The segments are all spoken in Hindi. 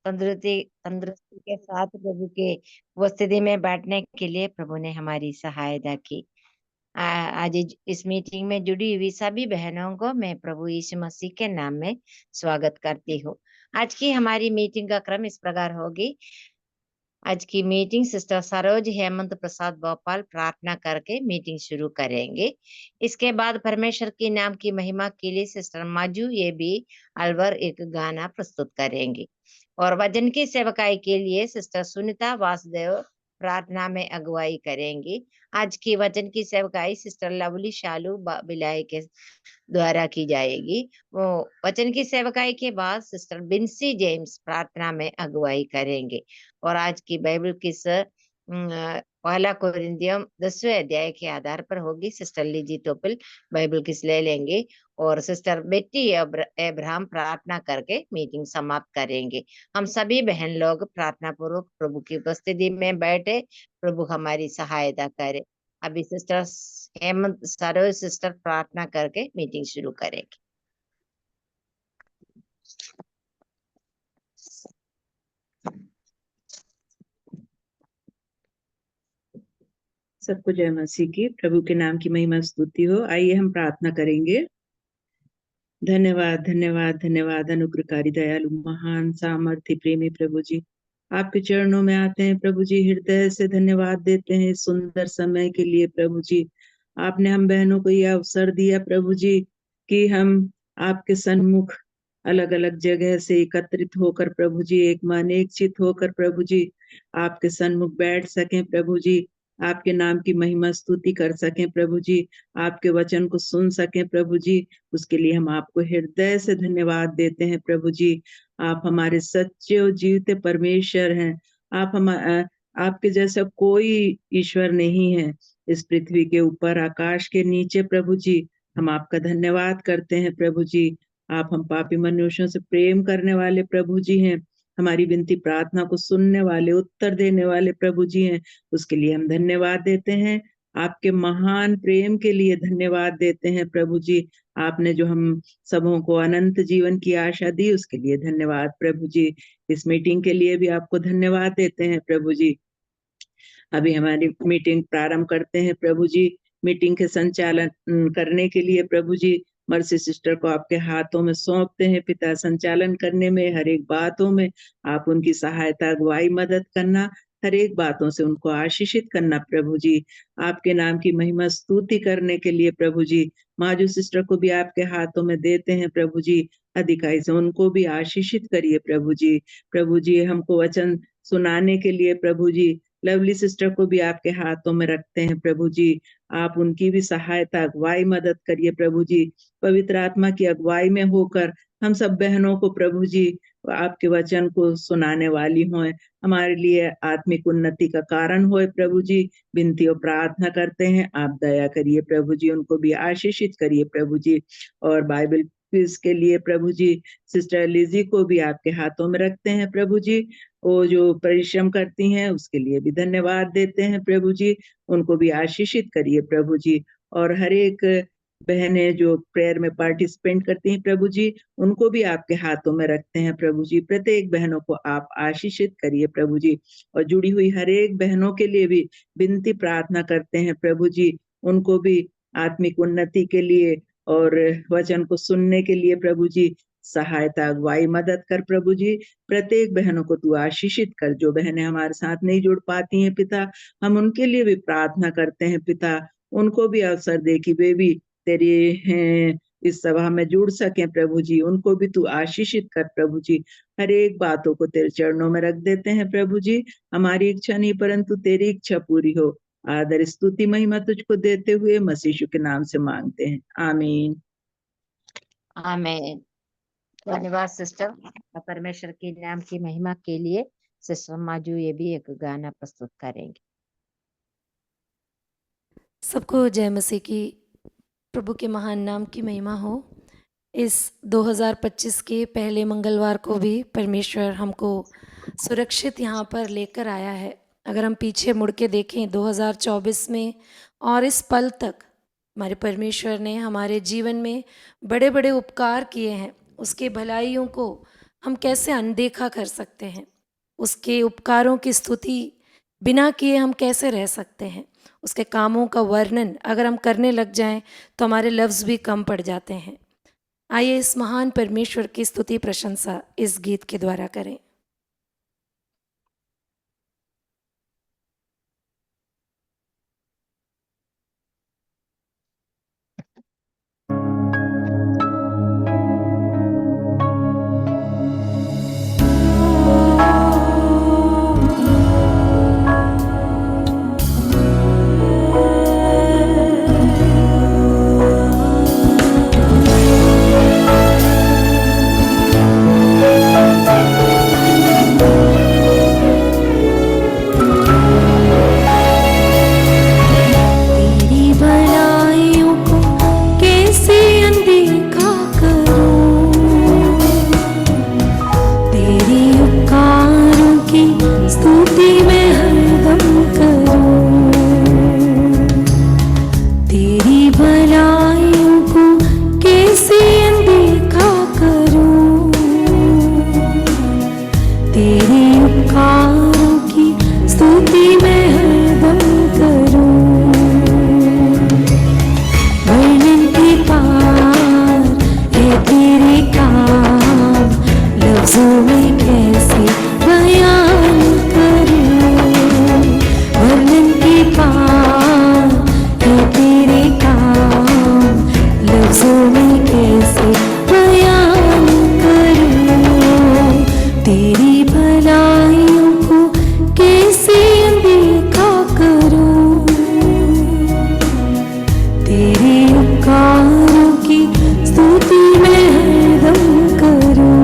तंदुरुस्ती के साथ प्रभु के उपस्थिति में बैठने के लिए प्रभु ने हमारी सहायता की। आज इस मीटिंग में जुड़ी हुई सभी बहनों को मैं प्रभु यीशु मसीह के नाम में स्वागत करती हूँ। आज की हमारी मीटिंग का क्रम इस प्रकार होगी। आज की मीटिंग सिस्टर सरोज हेमंत प्रसाद भोपाल प्रार्थना करके मीटिंग शुरू करेंगे। इसके बाद परमेश्वर के नाम की महिमा के लिए सिस्टर माजू ये भी अलवर एक गाना प्रस्तुत करेंगी और वचन की सेवकाई के लिए सिस्टर सुनीता वासुदेव प्रार्थना में अगुवाई करेंगी। आज की वचन की सेवकाई सिस्टर लवली शालू बिलाई के द्वारा की जाएगी। वो वचन की सेवकाई के बाद सिस्टर बिन्सी जेम्स प्रार्थना में अगुवाई करेंगे और आज की बाइबल किस पहला कोरिन्थियम 10वें अध्याय के आधार पर होगी। सिस्टर लीजी टोपल बाइबल किस ले लेंगे और सिस्टर बेटी एब्राहम प्रार्थना करके मीटिंग समाप्त करेंगे। हम सभी बहन लोग प्रार्थना पूर्वक प्रभु की उपस्थिति में बैठे प्रभु हमारी सहायता करे। अभी सिस्टर हेमंत सरोज सिस्टर प्रार्थना करके मीटिंग शुरू करेंगे। सबको जय मसीह की। प्रभु के नाम की महिमा स्तुति हो। आइए हम प्रार्थना करेंगे। धन्यवाद धन्यवाद धन्यवाद अनुग्रहकारी दयालु महान सामर्थ्य प्रेमी प्रभु जी, आपके चरणों में आते हैं प्रभु जी, हृदय से धन्यवाद देते हैं सुंदर समय के लिए प्रभु जी। आपने हम बहनों को यह अवसर दिया प्रभु जी कि हम आपके सन्मुख अलग अलग जगह से एकत्रित होकर प्रभु जी, एक मन एक चित होकर प्रभु जी आपके सन्मुख बैठ सकें प्रभु जी, आपके नाम की महिमा स्तुति कर सकें प्रभु जी, आपके वचन को सुन सकें प्रभु जी। उसके लिए हम आपको हृदय से धन्यवाद देते हैं प्रभु जी। आप हमारे सच्चे और जीवते परमेश्वर हैं। आपके जैसा कोई ईश्वर नहीं है इस पृथ्वी के ऊपर, आकाश के नीचे प्रभु जी। हम आपका धन्यवाद करते हैं प्रभु जी। आप हम पापी मनुष्यों से प्रेम करने वाले प्रभु जी हैं, हमारी विनती प्रार्थना को सुनने वाले, उत्तर देने वाले प्रभु जी हैं। उसके लिए हम धन्यवाद देते हैं। आपके महान प्रेम के लिए धन्यवाद देते हैं प्रभु जी। आपने जो हम सबों को अनंत जीवन की आशा दी, उसके लिए धन्यवाद प्रभु जी। इस मीटिंग के लिए भी आपको धन्यवाद देते हैं प्रभु जी। अभी हमारी मीटिंग प्रारंभ करते हैं प्रभु जी। मीटिंग के संचालन करने के लिए प्रभु जी मर्सी सिस्टर को आपके हाथों में सौंपते हैं पिता। संचालन करने में, हर एक बातों में आप उनकी सहायता, अगुवाई, मदद करना, हर एक बातों से उनको आशीषित करना प्रभु जी। आपके नाम की महिमा स्तुति करने के लिए प्रभु जी माजू सिस्टर को भी आपके हाथों में देते हैं प्रभु जी। अधिकारी से उनको भी आशीषित करिए प्रभु जी। प्रभु जी हमको वचन सुनाने के लिए प्रभु जी लवली सिस्टर को भी आपके हाथों में रखते हैं प्रभु जी। आप उनकी भी सहायता, अगुवाई, मदद करिए प्रभु जी। पवित्र आत्मा की अगुवाई में होकर हम सब बहनों को प्रभु जी आपके वचन को सुनाने वाली हों, हमारे लिए आत्मिक उन्नति का कारण होए प्रभु जी। विनती और प्रार्थना करते हैं, आप दया करिए प्रभु जी, उनको भी आशीषित करिए प्रभु जी। और बाइबल क्विज के लिए प्रभु जी सिस्टर लिजी को भी आपके हाथों में रखते हैं प्रभु जी। वो जो परिश्रम करती हैं उसके लिए भी धन्यवाद देते हैं प्रभु जी। उनको भी आशीषित करिए प्रभु जी। और हर एक बहनें जो प्रेयर में पार्टिसिपेट करती हैं प्रभु जी, उनको भी आपके हाथों में रखते हैं प्रभु जी। प्रत्येक बहनों को आप आशीषित करिए प्रभु जी। और जुड़ी हुई हर एक बहनों के लिए भी विनती प्रार्थना करते हैं प्रभु जी, उनको भी आत्मिक उन्नति के लिए और वचन को सुनने के लिए प्रभु जी सहायता, अगुवाई, मदद कर प्रभु जी। प्रत्येक बहनों को तू आशीषित कर। जो बहनें हमारे साथ नहीं जुड़ पाती हैं पिता, हम उनके लिए भी प्रार्थना करते हैं पिता। उनको भी अवसर दे कि वे भी तेरी इस सभा में जुड़ सकें प्रभु जी। उनको भी तू आशीषित कर प्रभु जी। हर एक बातों को तेरे चरणों में रख देते हैं प्रभु जी। हमारी इच्छा नहीं परंतु तेरी इच्छा पूरी हो। आदर, स्तुति, महिमा तुझको देते हुए मसीह के नाम से मांगते हैं, आमीन। आमीन। धन्यवाद सिस्टर। परमेश्वर के नाम की महिमा के लिए सिस्टर माजू ये भी एक गाना प्रस्तुत करेंगे। सबको जय मसीह की। प्रभु के महान नाम की महिमा हो। इस 2025 के पहले मंगलवार को भी परमेश्वर हमको सुरक्षित यहाँ पर लेकर आया है। अगर हम पीछे मुड़ के देखें 2024 में और इस पल तक हमारे परमेश्वर ने हमारे जीवन में बड़े बड़े उपकार किए हैं। उसके भलाइयों को हम कैसे अनदेखा कर सकते हैं? उसके उपकारों की स्तुति बिना किए हम कैसे रह सकते हैं? उसके कामों का वर्णन अगर हम करने लग जाएं तो हमारे लफ्ज़ भी कम पड़ जाते हैं। आइए इस महान परमेश्वर की स्तुति प्रशंसा इस गीत के द्वारा करें। तेरी भलाइयों को कैसे अनदेखा करूं, तेरी उपकारों की स्तुति मैं हरदम करूं। तेरी भलाइयों को कैसे अनदेखा करूं, तेरे उपकारों की स्तुति मैं हरदम करूं। वर्णन के पार है तेरे काम, लफ्जों में कैसे बयान करूं। वर्णन के पार है तेरे काम, लफ्जों में कैसे बयान करूं। तेरी भलाइयों को कैसे अनदेखा करूं, तेरे उपकारों की स्तुति मैं हरदम करूं।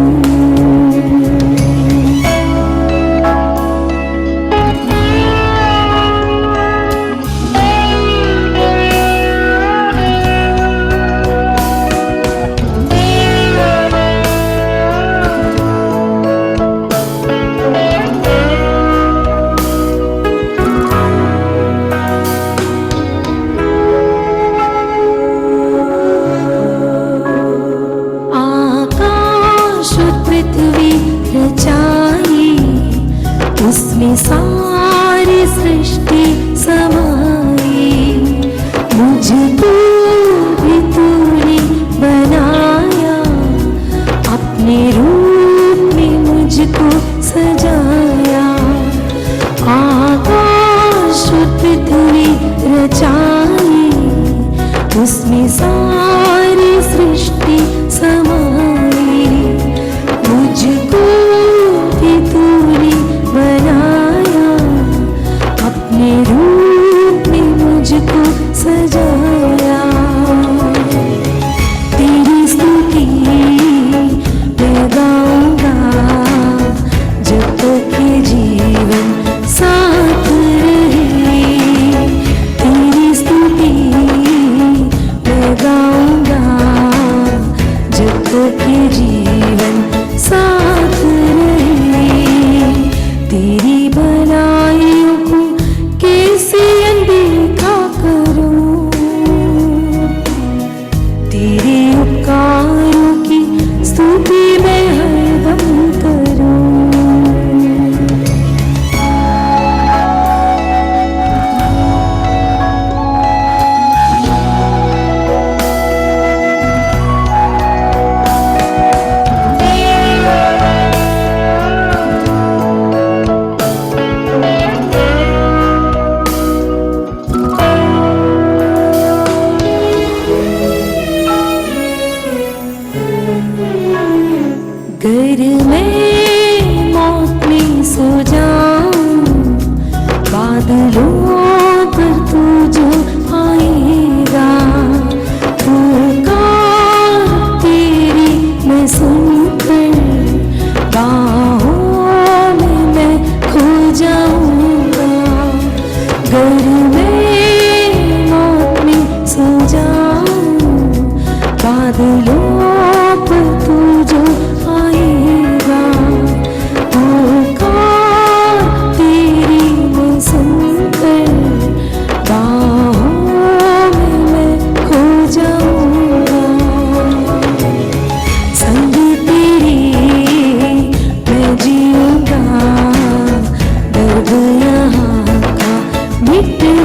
आकाश और पृथ्वी रचाई, उसमें सारी सृष्टि समाई। मुझको भी तूने बनाया, अपने रूप में मुझको सजाया। आकाश और पृथ्वी रचाई, उसमें सारी सृष्टि समाई। मुझको भी तूने बनाया, अपने रूप में मुझको सजाया।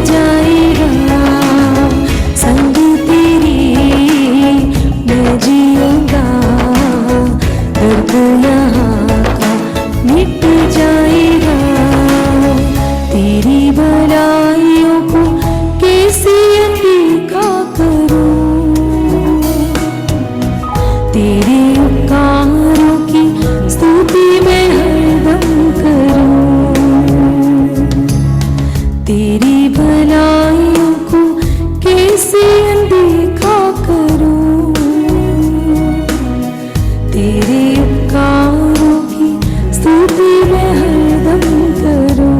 जाएगा संग तेरे मैं जीऊंगा, दर्द यहाँ का मिट जाएगा। तेरी भलाइयों को कैसे अनदेखा करूं, तेरे उपकारों की स्तुति मैं हरदम करूं। तेरी भलाइयों को कैसे अनदेखा करूं, तेरे उपकारों की स्तुति मैं हरदम करूं।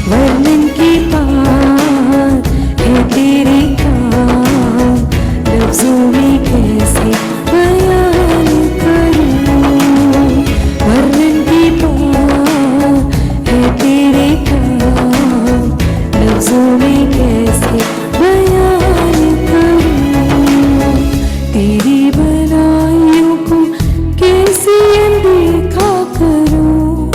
वर्णन के पार है तेरे काम, लफ्जों में कैसे बयान करूं। वर्णन के पार है तेरे काम, लफ्जों में कैसे बयान करूं। तेरी भलाइयों को कैसे अनदेखा करूं,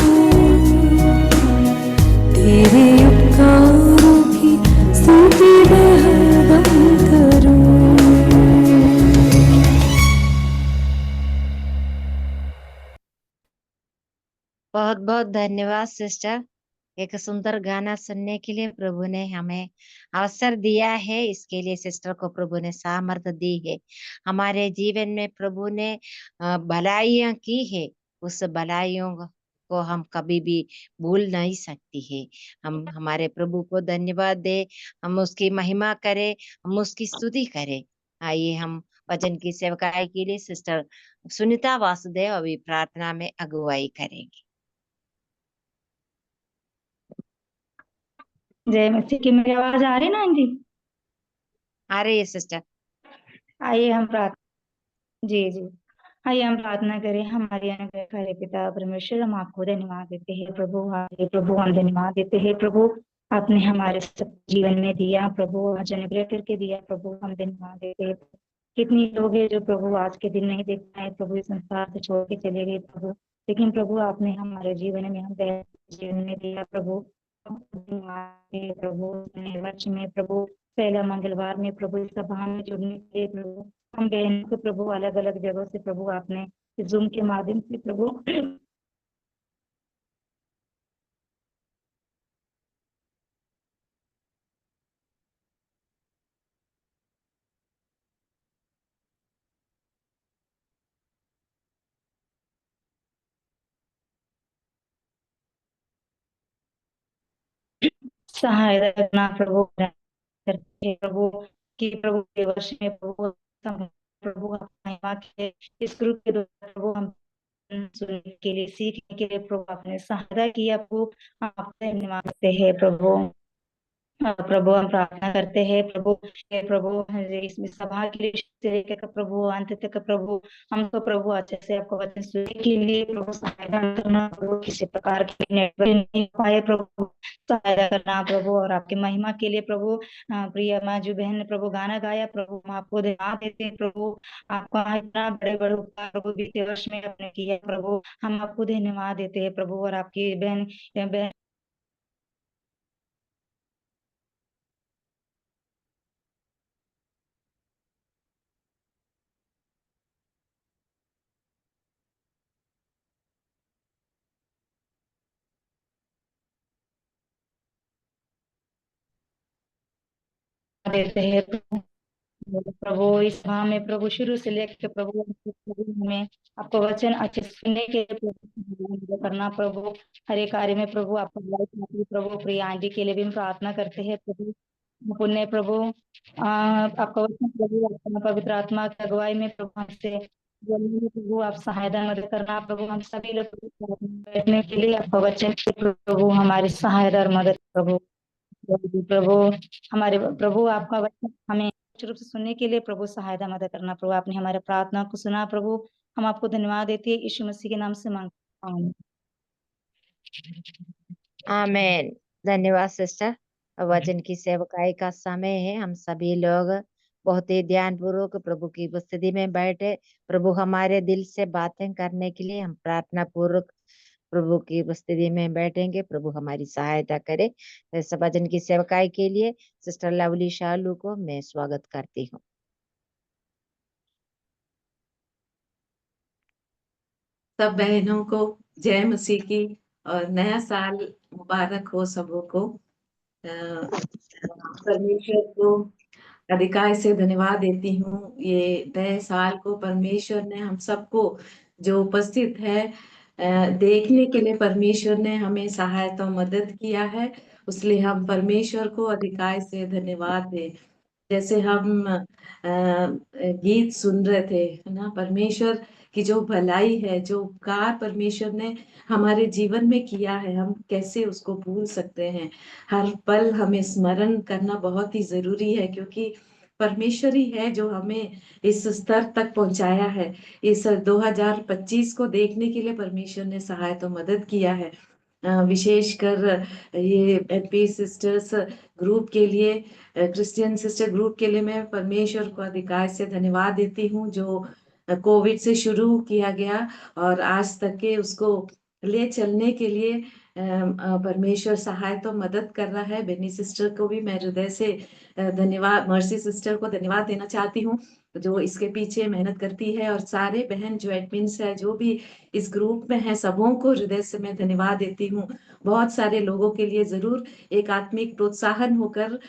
तेरे उपकारों की स्तुति मैं हरदम करूं। बहुत बहुत धन्यवाद सिस्टर, एक सुंदर गाना सुनने के लिए प्रभु ने हमें अवसर दिया है। इसके लिए सिस्टर को प्रभु ने सामर्थ्य दी है। हमारे जीवन में प्रभु ने भलाइयां की है, उस भलाइयों को हम कभी भी भूल नहीं सकती है। हम हमारे प्रभु को धन्यवाद दे, हम उसकी महिमा करें, हम उसकी स्तुति करें। आइए हम वचन की सेवकाई के लिए सिस्टर सुनीता वासुदेव अभी प्रार्थना में अगुवाई करेंगे। जय मसीह की। मेरी आवाज आ रही है ना आंटी? आ रही है सिस्टर। आइए हम प्रार्थना, जी जी, आइए हम प्रार्थना करें। हमारे अनुग्रहकारी पिता परमेश्वर, हम आपको धन्यवाद देते हैं प्रभु। प्रभु हम धन्यवाद देते हैं प्रभु, आपने हमारे सब जीवन में दिया प्रभु, आज अनुग्रह करके दिया प्रभु, हम धन्यवाद देते हैं। कितनी लोग हैं जो प्रभु आज के दिन नहीं देख पाए प्रभु, इस संसार से छोड़ के चले गए प्रभु, लेकिन प्रभु आपने हमारे जीवन में, हम जीवन में दिया प्रभु। प्रभु वर्ष में प्रभु पहला मंगलवार में प्रभु इस सभा में जुड़ने के लिए प्रभु, हम बहनों को प्रभु अलग अलग जगहों से प्रभु आपने जूम के माध्यम से प्रभु सहायता करना प्रभु करते हैं प्रभु, कि प्रभु के वर्ष में प्रभु प्रभु महिमा के इस ग्रुप के द्वारा प्रभु हम सुनने के लिए, सीखने के लिए प्रभु आपने सहायता किया प्रभु, हम आपसे धन्यवाद करते हैं प्रभु। प्रभु हम प्रार्थना करते हैं प्रभु, हे प्रभु इस सभा के लिए से लेकर प्रभु अंत तक प्रभु हमको प्रभु अच्छे से आपको वचन सुनने के लिए प्रभु सहायता करना प्रभु, किसी प्रकार की नेटवर्क नहीं पाए प्रभु, सहायता करना प्रभु, और आपकी महिमा के लिए प्रभु। प्रिय माजू बहन ने प्रभु गाना गाया प्रभु, हम आपको धन्यवाद देते हैं प्रभु, आपका इतना बड़े बड़े उपकार प्रभु बीते वर्ष में आपने किया प्रभु, हम आपको धन्यवाद देते हैं प्रभु। और आपकी बहन देते हैं प्रभु, इस सभा में प्रभु शुरू से लेकर प्रभु हमें आपको वचन अच्छे सुनने के लिए प्रभु करना प्रभु, हर एक कार्य में प्रभु आपका प्रभु। प्रिय आंटी के लिए भी हम प्रार्थना करते हैं प्रभु, पुण्य प्रभु आपका वचन प्रभु, अपना पवित्र आत्मा की अगुवाई में प्रभु हमसे बोलने में प्रभु आप सहायता मदद करना प्रभु, हम सभी लोग बैठने के लिए आपका वचन प्रभु हमारी सहायता और मदद प्रभु। प्रभु हमारे प्रभु आपका वचन हमें रूप से सुनने के लिए प्रभु सहायता मदद करना प्रभु, आपने हमारे प्रार्थना को सुना प्रभु, हम आपको धन्यवाद देते हैं यीशु मसीह के नाम से मांगते हैं, आमेन। धन्यवाद सिस्टर। वचन की सेवकाई का समय है, हम सभी लोग बहुत ही ध्यान पूर्वक प्रभु की उपस्थिति में बैठे, प्रभु हमारे दिल से बातें करने के लिए हम प्रार्थना पूर्वक प्रभु की उपस्थिति में बैठेंगे। प्रभु हमारी सहायता करे। सभा जन की सेवकाई के लिए सिस्टर लवली शालू को मैं स्वागत करती हूँ। सब बहनों को जय मसीह की और नया साल मुबारक हो सबों को। परमेश्वर को अधिकार से धन्यवाद देती हूँ। ये नए साल को परमेश्वर ने हम सबको जो उपस्थित है देखने के लिए परमेश्वर ने हमें सहायता और मदद किया है, उसलिए हम परमेश्वर को अधिकार से धन्यवाद दें। जैसे हम गीत सुन रहे थे, है ना, परमेश्वर की जो भलाई है, जो उपकार परमेश्वर ने हमारे जीवन में किया है, हम कैसे उसको भूल सकते हैं। हर पल हमें स्मरण करना बहुत ही जरूरी है, क्योंकि परमेश्वर ही है जो हमें इस स्तर तक पहुंचाया है। इस 2025 को देखने के लिए परमेश्वर ने सहायता मदद किया है। विशेषकर ये एमपी सिस्टर्स ग्रुप के लिए, क्रिश्चियन सिस्टर ग्रुप के लिए मैं परमेश्वर को अधिकार से धन्यवाद देती हूँ, जो कोविड से शुरू किया गया और आज तक के उसको ले चलने के लिए परमेश्वर सहायता मदद कर रहा है। बेनी सिस्टर को भी मैं हृदय से धन्यवाद, मर्सी सिस्टर को धन्यवाद देना चाहती हूँ, जो इसके पीछे मेहनत करती है, और सारे बहन जो एडमिन्स है, जो भी इस ग्रुप में है, सबों को हृदय से मैं धन्यवाद देती हूँ। बहुत सारे लोगों के लिए जरूर एक आत्मिक प्रोत्साहन होकर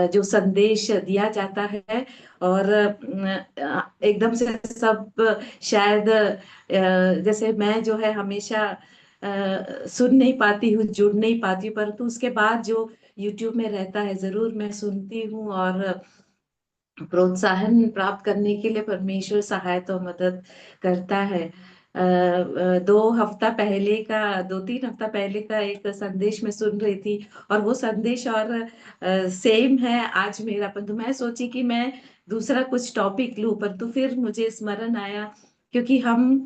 जो संदेश दिया जाता है, और एकदम से सब शायद जैसे मैं जो है हमेशा सुन नहीं पाती हूँ, जुड़ नहीं पाती हूँ, परंतु उसके बाद जो यूट्यूब में रहता है जरूर मैं सुनती हूँ, और प्रोत्साहन प्राप्त करने के लिए परमेश्वर सहायता और मदद करता है। 2-3 हफ्ता पहले का एक संदेश मैं सुन रही थी, और वो संदेश और सेम है आज मेरा, परंतु मैं सोची कि मैं दूसरा कुछ टॉपिक लूं, परंतु फिर मुझे स्मरण आया, क्योंकि हम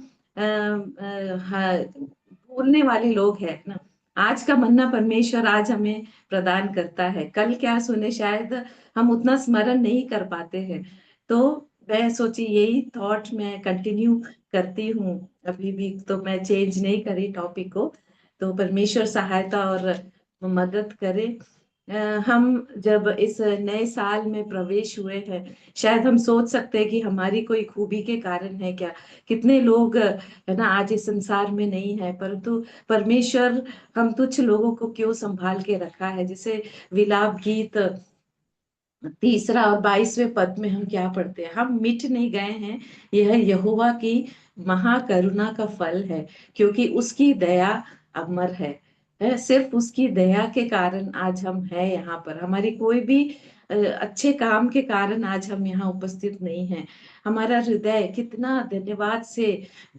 भूलने वाले लोग हैं ना। आज का मन्ना परमेश्वर आज हमें प्रदान करता है, कल क्या सुने शायद हम उतना स्मरण नहीं कर पाते हैं। तो मैं सोची यही थॉट मैं कंटिन्यू करती हूँ, अभी भी तो मैं चेंज नहीं करी टॉपिक को। तो परमेश्वर सहायता और मदद करे। हम जब इस नए साल में प्रवेश हुए हैं, शायद हम सोच सकते हैं कि हमारी कोई खूबी के कारण है क्या, कितने लोग है ना आज इस संसार में नहीं है, परंतु परमेश्वर हम तुच्छ लोगों को क्यों संभाल के रखा है। जैसे विलाप गीत 3 और 22वें पद में हम क्या पढ़ते हैं, हम मिट नहीं गए हैं, यह यहोवा की महाकरुणा का फल है, क्योंकि उसकी दया अमर है। सिर्फ उसकी दया के कारण आज हम हैं यहाँ पर, हमारी कोई भी अच्छे काम के कारण आज हम यहाँ उपस्थित नहीं हैं। हमारा हृदय कितना धन्यवाद से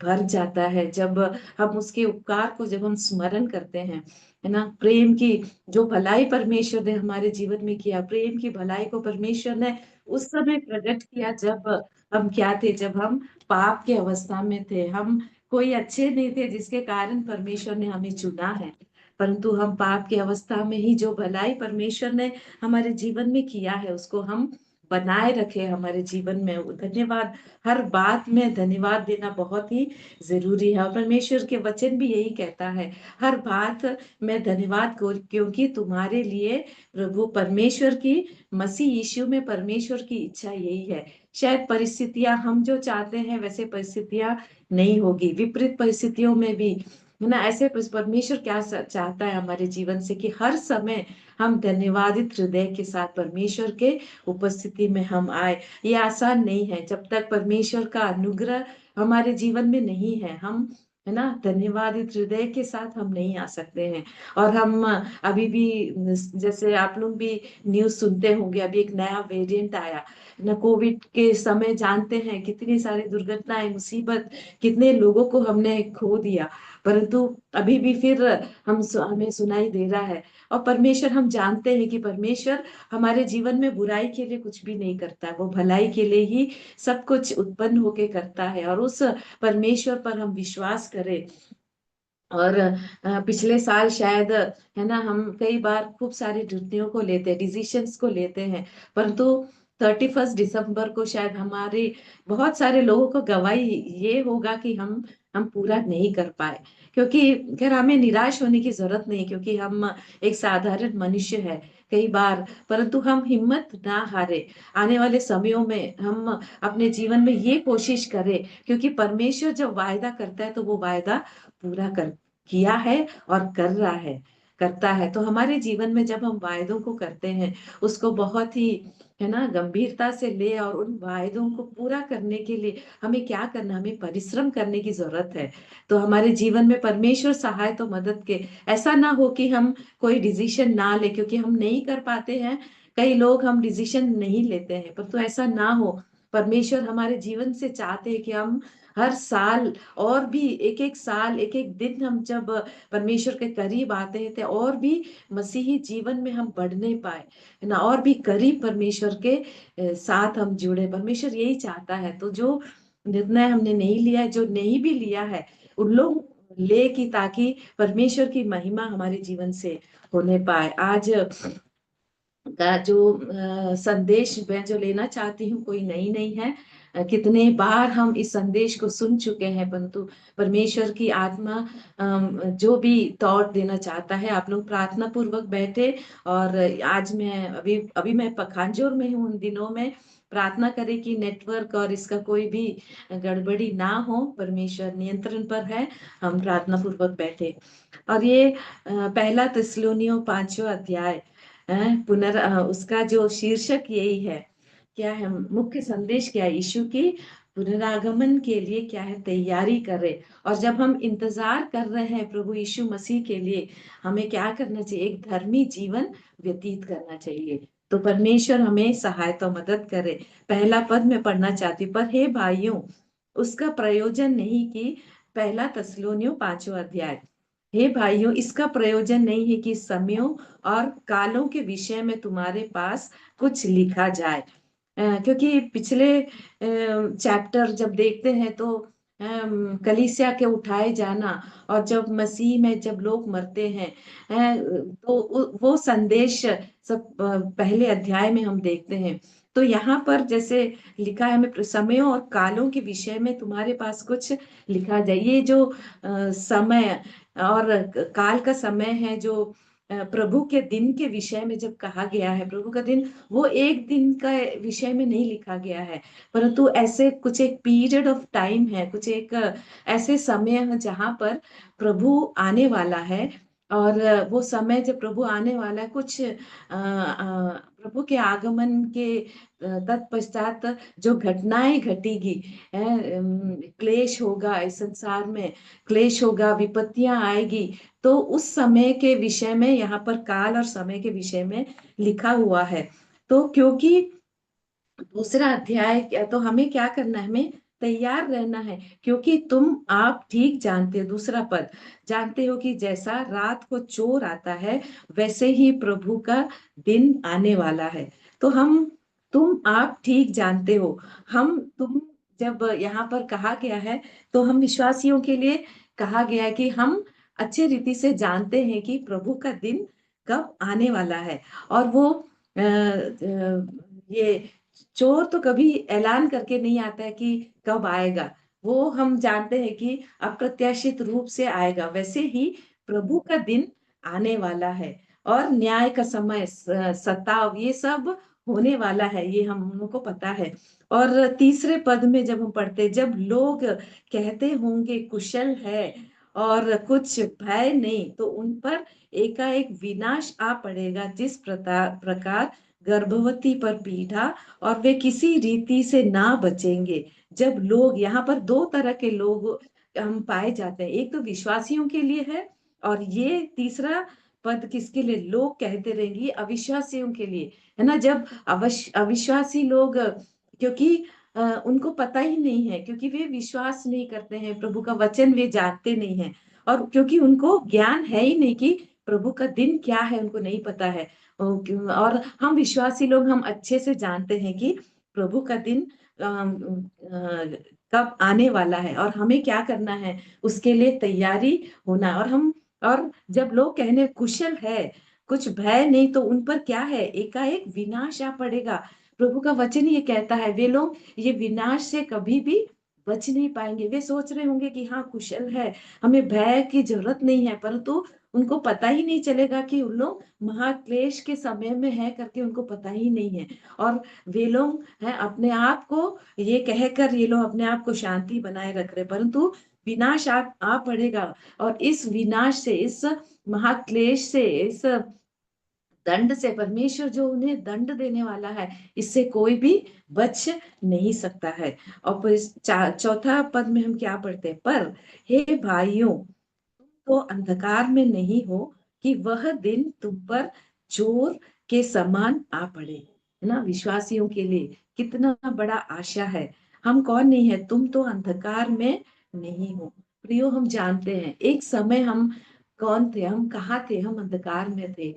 भर जाता है जब हम उसके उपकार को जब हम स्मरण करते हैं, है ना। प्रेम की जो भलाई परमेश्वर ने हमारे जीवन में किया, प्रेम की भलाई को परमेश्वर ने उस समय प्रकट किया जब हम क्या थे, जब हम पाप के अवस्था में थे, हम कोई अच्छे नहीं थे जिसके कारण परमेश्वर ने हमें चुना है, परंतु हम पाप की अवस्था में ही जो भलाई परमेश्वर ने हमारे जीवन में किया है उसको हम बनाए रखे हमारे जीवन में। धन्यवाद, हर बात में धन्यवाद देना बहुत ही जरूरी है, और परमेश्वर के वचन भी यही कहता है, हर बात में धन्यवाद क्योंकि तुम्हारे लिए प्रभु परमेश्वर की मसीह यीशु में परमेश्वर की इच्छा यही है। शायद परिस्थितियां हम जो चाहते हैं वैसे परिस्थितियां नहीं होगी, विपरीत परिस्थितियों में भी, है ना। ऐसे परमेश्वर क्या चाहता है हमारे जीवन से कि हर समय हम धन्यवादित हृदय के साथ परमेश्वर के उपस्थिति में हम आए। ये आसान नहीं है, जब तक परमेश्वर का अनुग्रह हमारे जीवन में नहीं है, हम, है ना, धन्यवादित हृदय के साथ हम नहीं आ सकते हैं। और हम अभी भी, जैसे आप लोग भी न्यूज सुनते होंगे, अभी एक नया वेरिएंट आया ना, कोविड के समय जानते हैं कितनी सारी दुर्घटनाएं, मुसीबत, कितने लोगों को हमने खो दिया, परंतु अभी भी फिर हमें सुनाई दे रहा है। और परमेश्वर, हम जानते हैं कि परमेश्वर हमारे जीवन में बुराई के लिए कुछ भी नहीं करता, वो भलाई के लिए ही सब कुछ उत्पन्न होके करता है, और उस परमेश्वर पर हम विश्वास करें। और पिछले साल शायद, है ना, हम कई बार खूब सारी निर्णयों को लेते हैं, डिसीजंस को लेते हैं, परंतु 31 दिसंबर को शायद हमारे बहुत सारे लोगों को गवाही ये होगा कि हम हम पूरा नहीं कर पाए, क्योंकि खैर हमें निराश होने की जरूरत नहीं, क्योंकि हम एक साधारण मनुष्य है कई बार, परंतु हम हिम्मत ना हारे। आने वाले समयों में हम अपने जीवन में ये कोशिश करें, क्योंकि परमेश्वर जब वायदा करता है तो वो वायदा पूरा कर किया है और कर रहा है, करता है। तो हमारे जीवन में जब हम वायदों को करते हैं, उसको बहुत ही, है ना, गंभीरता से ले, और उन वायदों को पूरा करने के लिए हमें क्या करना, हमें परिश्रम करने की जरूरत है। तो हमारे जीवन में परमेश्वर सहाय तो मदद के, ऐसा ना हो कि हम कोई डिसीजन ना ले, क्योंकि हम नहीं कर पाते हैं। कई लोग हम डिसीजन नहीं लेते हैं, पर तो ऐसा ना हो। परमेश्वर हमारे जीवन से चाहते हैं कि हम हर साल, और भी एक एक साल, एक एक दिन हम जब परमेश्वर के करीब आते हैं, तो और भी मसीही जीवन में हम बढ़ने पाए, है ना, और भी करीब परमेश्वर के साथ हम जुड़े। परमेश्वर यही चाहता है। तो जो निर्णय हमने नहीं लिया है, जो नहीं भी लिया है, उन लोग ले की, ताकि परमेश्वर की महिमा हमारे जीवन से होने पाए। आज का जो संदेश मैं जो लेना चाहती हूँ, कोई नई नहीं है। कितने बार हम इस संदेश को सुन चुके हैं, परंतु परमेश्वर की आत्मा जो भी थॉट देना चाहता है, आप लोग प्रार्थना पूर्वक बैठे। और आज मैं अभी अभी मैं पखांजोर में हूँ, उन दिनों में प्रार्थना करें कि नेटवर्क और इसका कोई भी गड़बड़ी ना हो। परमेश्वर नियंत्रण पर है, हम प्रार्थना पूर्वक बैठे। और ये पहला थिस्सलुनीयों 5वां अध्याय, उसका जो शीर्षक यही है, क्या है, मुख्य संदेश क्या है, यीशु की पुनरागमन के लिए क्या है, तैयारी करें। और जब हम इंतजार कर रहे हैं प्रभु यीशु मसीह के लिए, हमें क्या करना चाहिए, एक धर्मी जीवन व्यतीत करना चाहिए। तो परमेश्वर हमें सहायता मदद करे। पहला पद में पढ़ना चाहती हूँ, पर हे भाइयों, उसका प्रयोजन नहीं कि, पहला थिस्सलुनीयों 5वां अध्याय, हे भाइयों, इसका प्रयोजन नहीं है कि समयों और कालों के विषय में तुम्हारे पास कुछ लिखा जाए। क्योंकि पिछले चैप्टर जब देखते हैं तो कलीसिया के उठाए जाना, और जब मसीह में जब लोग मरते हैं, तो वो संदेश सब पहले अध्याय में हम देखते हैं। तो यहाँ पर जैसे लिखा है, हमें समयों और कालों के विषय में तुम्हारे पास कुछ लिखा जाए। ये जो समय और काल का समय है, जो प्रभु के दिन के विषय में जब कहा गया है, प्रभु का दिन, वो एक दिन का विषय में नहीं लिखा गया है, परंतु ऐसे कुछ एक पीरियड ऑफ टाइम है, कुछ एक ऐसे समय है जहां पर प्रभु आने वाला है। और वो समय जब प्रभु आने वाला है, कुछ प्रभु के आगमन के तत्पश्चात जो घटनाएं घटेगी, क्लेश होगा इस संसार में, क्लेश होगा, विपत्तियां आएगी। तो उस समय के विषय में यहाँ पर काल और समय के विषय में लिखा हुआ है। तो क्योंकि दूसरा अध्याय तो हमें क्या करना है, हमें तैयार रहना है, क्योंकि तुम आप ठीक जानते हो, दूसरा पद, जानते हो कि जैसा रात को चोर आता है, वैसे ही प्रभु का दिन आने वाला है। तो तुम आप ठीक जानते हो, तुम, जब यहाँ पर कहा गया है, तो हम विश्वासियों के लिए कहा गया है कि हम अच्छे रीति से जानते हैं कि प्रभु का दिन कब आने वाला है। और वो ये चोर तो कभी ऐलान करके नहीं आता है कि कब आएगा, वो हम जानते हैं कि अप्रत्याशित रूप से आएगा। वैसे ही प्रभु का दिन आने वाला है, और न्याय का समय, सताव, ये सब होने वाला है, ये हम लोगों को पता है। और तीसरे पद में जब हम पढ़ते, जब लोग कहते होंगे कुशल है और कुछ भय नहीं, तो उन पर एकाएक विनाश आ पड़ेगा, जिस प्रकार गर्भवती पर पीढ़ा, और वे किसी रीति से ना बचेंगे। जब लोग, यहाँ पर दो तरह के लोग हम पाए जाते हैं, एक तो विश्वासियों के लिए है, और ये तीसरा पद किसके लिए, लोग कहते रहेंगे, अविश्वासियों के लिए, है ना। जब अविश्वासी लोग, क्योंकि उनको पता ही नहीं है, क्योंकि वे विश्वास नहीं करते हैं, प्रभु का वचन वे जानते नहीं है, और क्योंकि उनको ज्ञान है ही नहीं कि प्रभु का दिन क्या है, उनको नहीं पता है। और हम विश्वासी लोग, हम अच्छे से जानते हैं कि प्रभु का दिन कब आने वाला है, और हमें क्या करना है, उसके लिए तैयारी होना। और जब लोग कहने कुशल है, कुछ भय नहीं, तो उन पर क्या है, एकाएक विनाश आ पड़ेगा। प्रभु का वचन ये कहता है, वे लोग ये विनाश से कभी भी बच नहीं पाएंगे। वे सोच रहे होंगे कि हाँ कुशल है, हमें भय की जरूरत नहीं है, परंतु उनको पता ही नहीं चलेगा कि उन लोग महाक्लेश के समय में है करके उनको पता ही नहीं है। और वे लोग हैं अपने आप को ये कहकर, ये लोग अपने आप को शांति बनाए रख रहे, परंतु विनाश आ पड़ेगा। और इस विनाश से, इस महाक्लेश से, इस दंड से, परमेश्वर जो उन्हें दंड देने वाला है, इससे कोई भी बच नहीं सकता है। और फिर चौथा पद में हम क्या पढ़ते हैं? पर हे भाइयों, तो अंधकार में नहीं हो कि वह दिन तुम पर चोर के समान आ पड़े। है ना? विश्वासियों के लिए कितना बड़ा आशा है। हम कौन नहीं है? तुम तो अंधकार में नहीं हो। प्रियो, हम जानते हैं एक समय हम कौन थे, हम कहाँ थे? हम अंधकार में थे,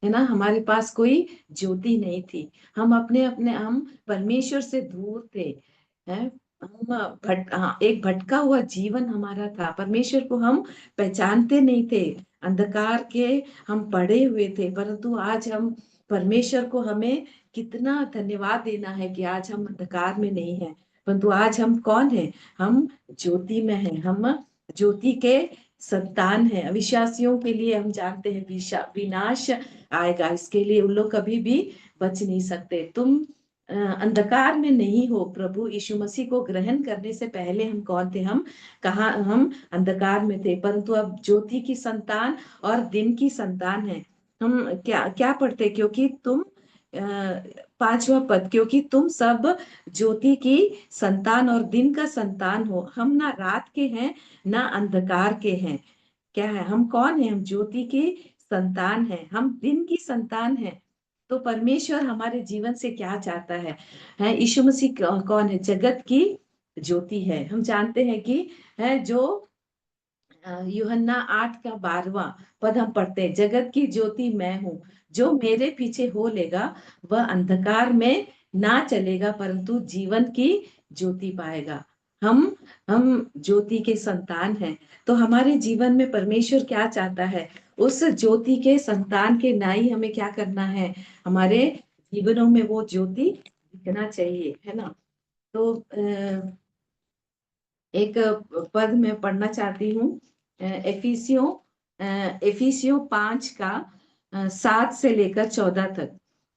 है ना? हमारे पास कोई ज्योति नहीं थी। हम परमेश्वर से दूर थे, हैं? एक भटका हुआ जीवन हमारा था। परमेश्वर को हम पहचानते नहीं थे, अंधकार के हम पड़े हुए थे। परंतु आज हम परमेश्वर को, हमें कितना धन्यवाद देना है कि आज हम अंधकार में नहीं है, परंतु आज हम कौन है? हम ज्योति में हैं, हम ज्योति के संतान हैं। अविश्वासियों के लिए हम जानते हैं विनाश आएगा, इसके लिए उन लोग कभी भी बच नहीं सकते। तुम अंधकार में नहीं हो। प्रभु यीशु मसीह को ग्रहण करने से पहले हम कौन थे? हम अंधकार में थे, परंतु अब ज्योति की संतान और दिन की संतान है। हम क्या क्या पढ़ते? क्योंकि तुम 5वां पद, क्योंकि तुम सब ज्योति की संतान और दिन का संतान हो। हम ना रात के हैं ना अंधकार के हैं। क्या है? हम कौन है? हम ज्योति की संतान है, हम दिन की संतान है। तो परमेश्वर हमारे जीवन से क्या चाहता है? यीशु मसीह कौन है? जगत की ज्योति है। हम जानते हैं कि है जो यूहन्ना 8 का 12वां पद हम पढ़ते हैं, जगत की ज्योति मैं हूँ, जो मेरे पीछे हो लेगा वह अंधकार में ना चलेगा परंतु जीवन की ज्योति पाएगा। हम ज्योति के संतान हैं। तो हमारे जीवन में परमेश्वर क्या चाहता है? उस ज्योति के संतान के नाई हमें क्या करना है? हमारे जीवनों में वो ज्योति दिखना चाहिए, है ना? तो एक पद में पढ़ना चाहती हूँ, एफिसियों 5 का 7 से लेकर 14 तक,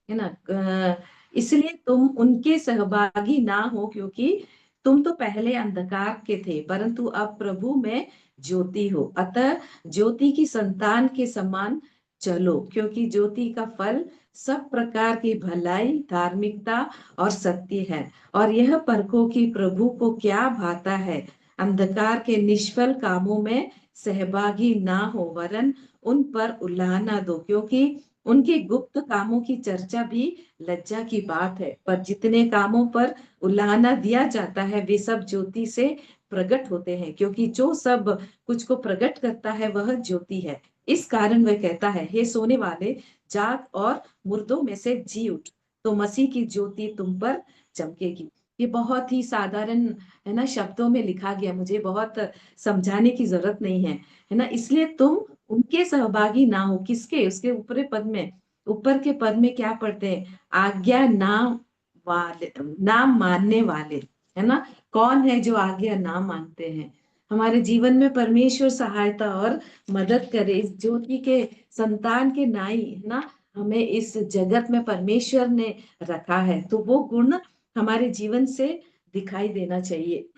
है ना? इसलिए तुम उनके सहभागी ना हो, क्योंकि तुम तो पहले अंधकार के थे परंतु अब प्रभु में ज्योति हो। अतः ज्योति की संतान के समान चलो, क्योंकि ज्योति का फल सब प्रकार की भलाई, धार्मिकता और सत्य है। और यह परखो कि प्रभु को क्या भाता है। अंधकार के निष्फल कामों में सहभागी ना हो, वरन उन पर उलाहना दो, क्योंकि उनके गुप्त कामों की चर्चा भी लज्जा की बात है। पर जितने कामों पर उलाहना दिया जाता है वे सब ज्योति से प्रकट होते हैं, क्योंकि जो सब कुछ को प्रकट करता है वह ज्योति है। इस कारण वह कहता है, हे सोने वाले, जाग और मुर्दों में से जी उठ, तो मसीह की ज्योति तुम पर चमकेगी। ये बहुत ही साधारण, है ना, शब्दों में लिखा गया, मुझे बहुत समझाने की जरूरत नहीं है ना? इसलिए तुम उनके सहभागी ना हो। किसके? उसके ऊपर पद में, ऊपर के पद में क्या पढ़ते हैं? आज्ञा ना मानने वाले, है ना? कौन है जो आज्ञा ना मानते हैं? हमारे जीवन में परमेश्वर सहायता और मदद करे। इस ज्योति के संतान के नाई, है ना, हमें इस जगत में परमेश्वर ने रखा है, तो वो गुण हमारे जीवन से दिखाई देना चाहिए।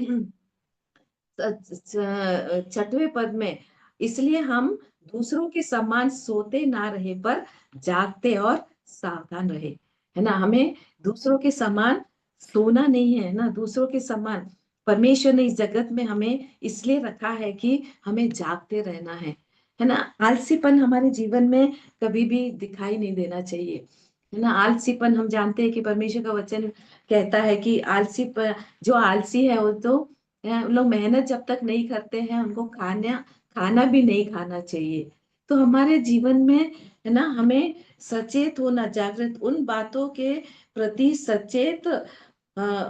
6वें पद में, इसलिए हम दूसरों के समान सोते ना रहे पर जागते और सावधान रहे, है ना? हमें दूसरों के समान सोना नहीं है ना, दूसरों के समान। परमेश्वर ने इस जगत में हमें इसलिए रखा है कि हमें जागते रहना है ना? आलसीपन हमारे जीवन में कभी भी दिखाई नहीं देना चाहिए, है ना? आलसीपन, हम जानते हैं कि परमेश्वर का वचन कहता है कि जो आलसी है वो तो लोग मेहनत जब तक नहीं करते हैं उनको खाना भी नहीं खाना चाहिए। तो हमारे जीवन में, है ना, हमें सचेत होना, जागृत, उन बातों के प्रति सचेत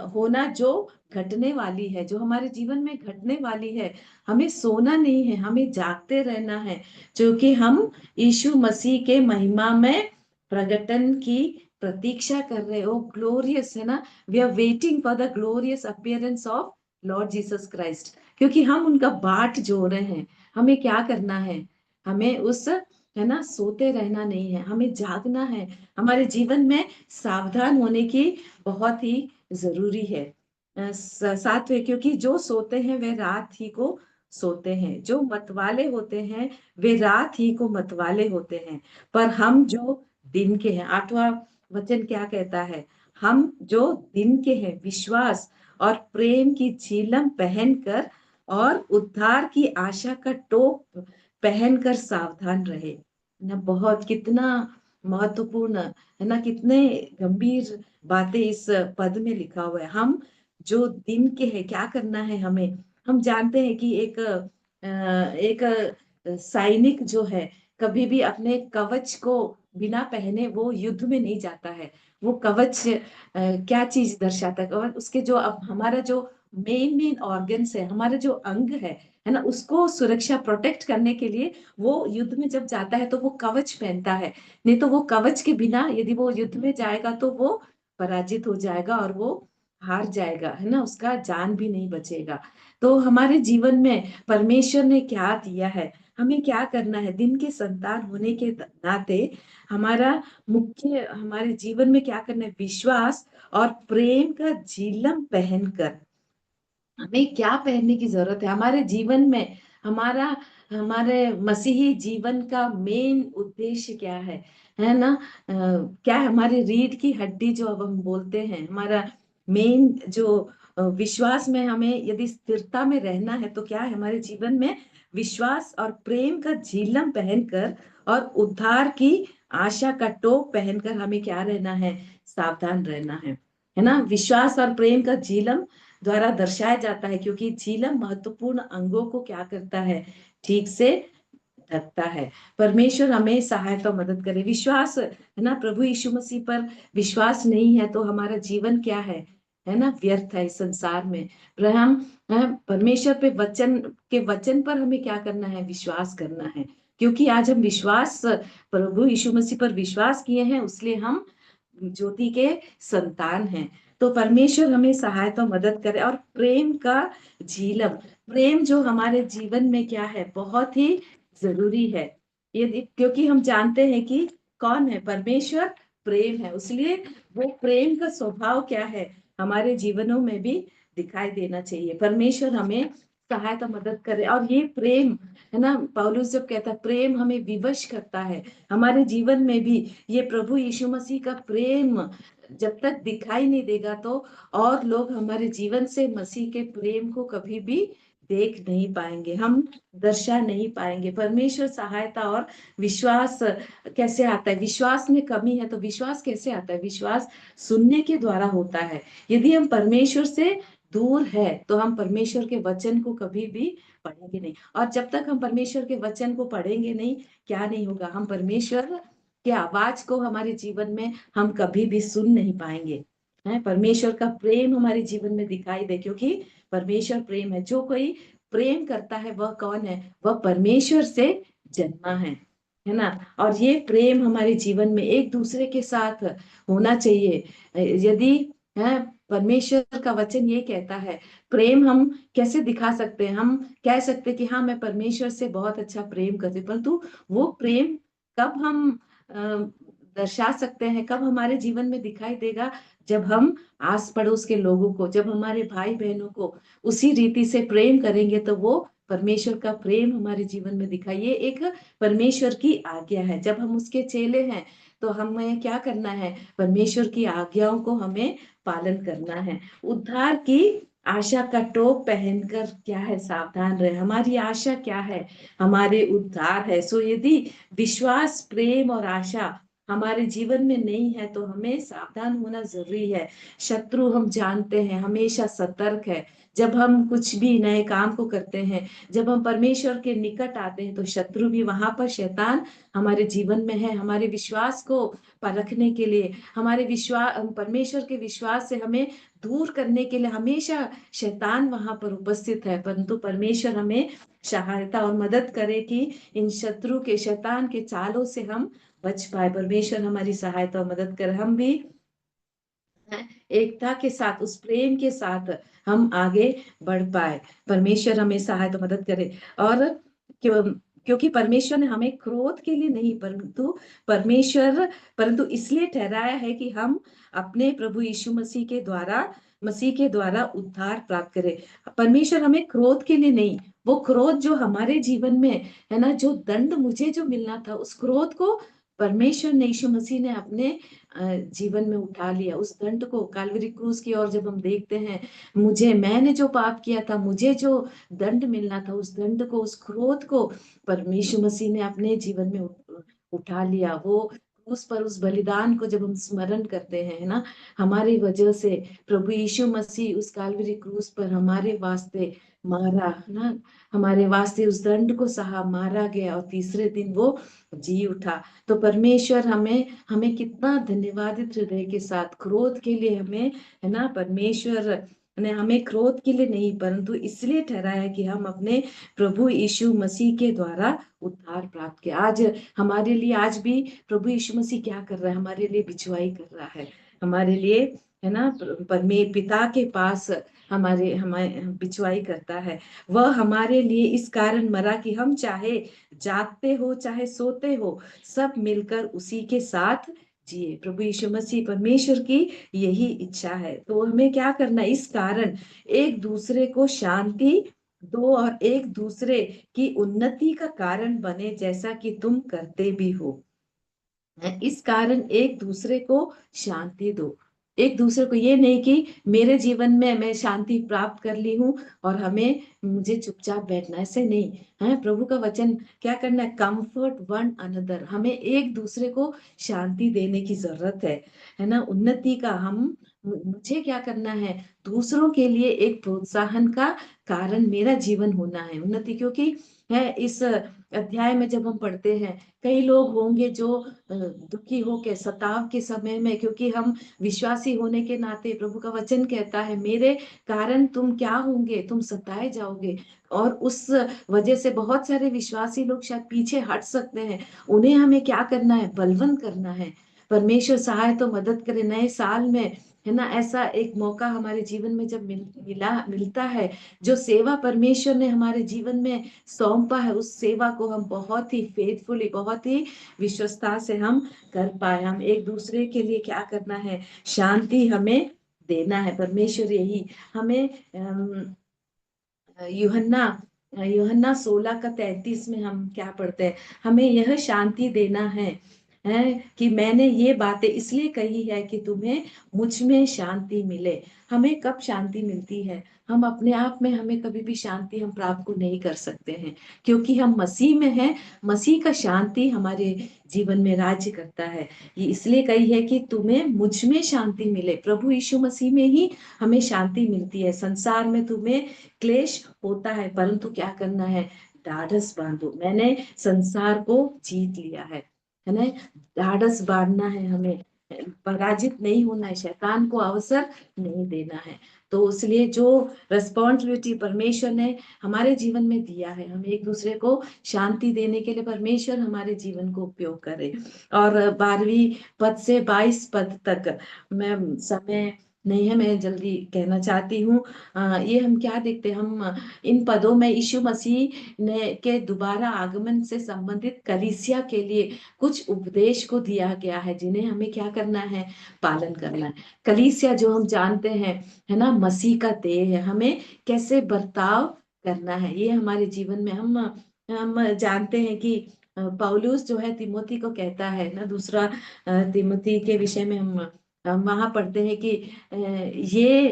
होना जो घटने वाली है, जो हमारे जीवन में घटने वाली है। हमें सोना नहीं है, हमें जागते रहना है, क्योंकि हम यीशु मसीह के महिमा में प्रकटन की प्रतीक्षा कर रहे हो। ग्लोरियस, है ना, we are waiting for the glorious appearance of Lord Jesus Christ, क्योंकि हम उनका बाट जो रहे हैं। हमें क्या करना है, हमें उस, है ना, सोते रहना नहीं है, हमें जागना है। हमारे जीवन में सावधान होने की बहुत ही जरूरी है। सातवें, क्योंकि जो सोते हैं वे रात ही को सोते हैं, जो मतवाले होते हैं वे रात ही को मतवाले होते हैं, पर हम जो दिन के हैं। आठवां वचन क्या कहता है, हम जो दिन के हैं विश्वास और प्रेम की झिलम पहनकर और उद्धार की आशा का टोप पहनकर सावधान रहे। ना, बहुत कितना महत्वपूर्ण है ना, कितने गंभीर बातें इस पद में लिखा हुआ है। हम जो दिन के हैं, क्या करना है हमें। हम जानते हैं कि एक सैनिक जो है कभी भी अपने कवच को बिना पहने वो युद्ध में नहीं जाता है। वो कवच क्या चीज दर्शाता है, कवच उसके जो, अब हमारा जो मेन ऑर्गन्स है, हमारा जो अंग है ना, उसको सुरक्षा प्रोटेक्ट करने के लिए वो युद्ध में जब जाता है तो वो कवच पहनता है। नहीं तो वो कवच के बिना यदि वो युद्ध में जाएगा तो वो पराजित हो जाएगा और वो हार जाएगा, है ना, उसका जान भी नहीं बचेगा। तो हमारे जीवन में परमेश्वर ने क्या दिया है, हमें क्या करना है। दिन के संतान होने के नाते हमारा मुख्य, हमारे जीवन में क्या करना है, विश्वास और प्रेम का झिलम पहनकर। हमें क्या पहनने की जरूरत है हमारे जीवन में, हमारा, हमारे मसीही जीवन का मेन उद्देश्य क्या है ना। क्या है, हमारी रीढ़ की हड्डी जो अब हम बोलते हैं, हमारा मेन जो विश्वास में हमें यदि स्थिरता में रहना है तो क्या है, हमारे जीवन में विश्वास और प्रेम का झिलम पहनकर और उद्धार की आशा का टोप पहनकर हमें क्या रहना है, सावधान रहना है ना। विश्वास और प्रेम का झिलम द्वारा दर्शाया जाता है, क्योंकि झिलम महत्वपूर्ण अंगों को क्या करता है, ठीक से ढकता है। परमेश्वर हमें सहायता और मदद करे। विश्वास, है ना, प्रभु यीशु मसीह पर विश्वास नहीं है तो हमारा जीवन क्या है ना, व्यर्थ है इस संसार में। पर हम परमेश्वर पे वचन पर हमें क्या करना है, विश्वास करना है। क्योंकि आज हम विश्वास, प्रभु यीशु मसीह पर विश्वास किए हैं, इसलिए हम ज्योति के संतान हैं। तो परमेश्वर हमें सहायता और मदद करे। और प्रेम का झिलम, प्रेम जो हमारे जीवन में क्या है, बहुत ही जरूरी है। ये क्योंकि हम जानते हैं कि कौन है, परमेश्वर प्रेम है, इसलिए वो प्रेम का स्वभाव क्या है, हमारे जीवनों में भी दिखाई देना चाहिए। परमेश्वर हमें सहायता मदद करे। और ये प्रेम, है ना, पौलुस जब कहता है प्रेम हमें विवश करता है, हमारे जीवन में भी ये प्रभु यीशु मसीह का प्रेम जब तक दिखाई नहीं देगा तो और लोग हमारे जीवन से मसीह के प्रेम को कभी भी देख नहीं पाएंगे, हम दर्शा नहीं पाएंगे। परमेश्वर सहायता। और विश्वास कैसे आता है, विश्वास में कमी है तो विश्वास कैसे आता है, विश्वास सुनने के द्वारा होता है। यदि हम परमेश्वर से दूर है तो हम परमेश्वर के वचन को कभी भी पढ़ेंगे नहीं। और जब तक हम परमेश्वर के वचन को पढ़ेंगे नहीं, क्या नहीं होगा, हम परमेश्वर की आवाज को हमारे जीवन में हम कभी भी सुन नहीं पाएंगे। है, परमेश्वर का प्रेम हमारे जीवन में दिखाई दे, क्योंकि परमेश्वर प्रेम है। जो कोई प्रेम करता है वह कौन है, वह परमेश्वर से जन्मा है ना। और ये प्रेम हमारे जीवन में एक दूसरे के साथ होना चाहिए। यदि, है, परमेश्वर का वचन ये कहता है, प्रेम हम कैसे दिखा सकते हैं, हम कह सकते हैं कि हाँ मैं परमेश्वर से बहुत अच्छा प्रेम करती हूँ, परंतु वो प्रेम कब हम दर्शा सकते हैं, कब हमारे जीवन में दिखाई देगा, जब हम आस पड़ोस के लोगों को, जब हमारे भाई बहनों को उसी रीति से प्रेम करेंगे तो वो परमेश्वर का प्रेम हमारे जीवन में दिखाई। ये एक परमेश्वर की आज्ञा है। जब हम उसके चेले हैं तो हमें क्या करना है, परमेश्वर की आज्ञाओं को हमें पालन करना है। उद्धार की आशा का टोप पहनकर क्या है, सावधान रहे। हमारी आशा क्या है, हमारे उद्धार है। सो यदि विश्वास, प्रेम और आशा हमारे जीवन में नहीं है तो हमें सावधान होना जरूरी है। शत्रु, हम जानते हैं, हमेशा सतर्क है। जब हम कुछ भी नए काम को करते हैं, जब हम परमेश्वर के निकट आते हैं तो शत्रु भी वहां पर, शैतान हमारे जीवन में है, हमारे विश्वास को परखने के लिए, हमारे विश्वास, परमेश्वर के विश्वास से हमें दूर करने के लिए हमेशा शैतान वहां पर उपस्थित है। परंतु परमेश्वर हमें सहायता और मदद करे कि इन शत्रु के, शैतान के चालों से हम बच पाए। परमेश्वर हमारी सहायता और मदद करे। हम भी एकता के साथ, उस प्रेम के साथ हम आगे बढ़ पाए। परमेश्वर हमें सहायता मदद करे। और क्यों क्योंकि परमेश्वर ने हमें क्रोध के लिए नहीं, परंतु इसलिए ठहराया है कि हम अपने प्रभु यीशु मसीह के द्वारा उद्धार प्राप्त करें। परमेश्वर हमें क्रोध के लिए नहीं, वो क्रोध जो हमारे जीवन में है ना, जो दंड मुझे जो मिलना था, उस क्रोध को परमेश्वर ने, यीशु मसीह ने अपने जीवन में उठा लिया। उस दंड को कैलवरी क्रूस की ओर जब हम देखते हैं, मैंने जो पाप किया था, मुझे जो दंड मिलना था, उस दंड को, उस क्रोध को परमेश्वर मसीह ने अपने जीवन में उठा लिया। वो क्रूस पर उस बलिदान को जब हम स्मरण करते हैं, है ना, हमारी वजह से प्रभु यीशु मसीह उस कैलवरी क्रूस पर हमारे वास्ते मारा ना, हमारे वास्ते उस दंड को सहा, मारा गया और तीसरे दिन वो जी उठा। तो परमेश्वर हमें कितना धन्यवादित हृदय के साथ, क्रोध के लिए हमें, है ना, परमेश्वर ने हमें क्रोध के लिए नहीं, परंतु इसलिए ठहराया कि हम अपने प्रभु यीशु मसीह के द्वारा उद्धार प्राप्त किया। आज हमारे लिए, आज भी प्रभु यीशु मसीह क्या कर रहा है? हमारे लिए बिचवाई कर रहा है, हमारे लिए, है ना, पिता के पास हमारे हमारे बिचवाई करता है। वह हमारे लिए इस कारण मरा कि हम चाहे जागते हो चाहे सोते हो, सब मिलकर उसी के साथ जिए। प्रभु यीशु मसीह, परमेश्वर की यही इच्छा है। तो हमें क्या करना है? इस कारण एक दूसरे को शांति दो और एक दूसरे की उन्नति का कारण बने, जैसा कि तुम करते भी हो। इस कारण एक दूसरे को शांति दो। एक दूसरे को, ये नहीं कि मेरे जीवन में मैं शांति प्राप्त कर ली हूँ और मुझे चुपचाप बैठना, ऐसे नहीं है। प्रभु का वचन क्या करना है? Comfort one another. हमें एक दूसरे को शांति देने की जरूरत है ना, उन्नति का। मुझे क्या करना है? दूसरों के लिए एक प्रोत्साहन का कारण मेरा जीवन होना है, उन्नति। क्योंकि है, इस अध्याय में जब हम पढ़ते हैं, कई लोग होंगे जो दुखी होके सताव के समय में, क्योंकि हम विश्वासी होने के नाते प्रभु का वचन कहता है, मेरे कारण तुम क्या होंगे? तुम सताए जाओगे। और उस वजह से बहुत सारे विश्वासी लोग शायद पीछे हट सकते हैं। उन्हें हमें क्या करना है? बलवंत करना है। परमेश्वर सहाय तो मदद करे। नए साल में, है ना, ऐसा एक मौका हमारे जीवन में जब मिलता है, जो सेवा परमेश्वर ने हमारे जीवन में सौंपा है, उस सेवा को हम बहुत ही फेथफुली, बहुत ही विश्वस्ता से हम कर पाए। हम एक दूसरे के लिए क्या करना है? शांति हमें देना है। परमेश्वर यही हमें यूहन्ना यूहन्ना 16:33 में हम क्या पढ़ते हैं? हमें यह शांति देना है कि मैंने ये बातें इसलिए कही है कि तुम्हें मुझ में शांति मिले। हमें कब शांति मिलती है? हम अपने आप में, हमें कभी भी शांति हम प्राप्त नहीं कर सकते हैं, क्योंकि हम मसीह में हैं। मसीह का शांति हमारे जीवन में राज्य करता है। ये इसलिए कही है कि तुम्हें मुझ में शांति मिले। प्रभु यीशु मसीह में ही हमें शांति मिलती है। संसार में तुम्हें क्लेश होता है, परंतु क्या करना है? ढाढ़स बांधो, मैंने संसार को जीत लिया है ना। ढाढ़स बांधना है हमें, पराजित नहीं होना है, शैतान को अवसर नहीं देना है। तो इसलिए जो रिस्पॉन्सिबिलिटी परमेश्वर ने हमारे जीवन में दिया है, हम एक दूसरे को शांति देने के लिए परमेश्वर हमारे जीवन को उपयोग करे। और 12वीं पद से 22 पद तक, मैं समय नहीं है, मैं जल्दी कहना चाहती हूँ। ये हम क्या देखते हैं? हम इन पदों में यीशु मसीह ने के दोबारा आगमन से संबंधित कलीसिया के लिए कुछ उपदेश को दिया गया है, जिन्हें हमें क्या करना है? पालन करना है। कलीसिया जो हम जानते हैं, है ना, मसीह का देह है। हमें कैसे बर्ताव करना है, ये हमारे जीवन में हम जानते हैं कि पौलुस जो है तिमोथी को कहता है ना, दूसरा तिमोथी के विषय में हम वहां पढ़ते हैं कि ये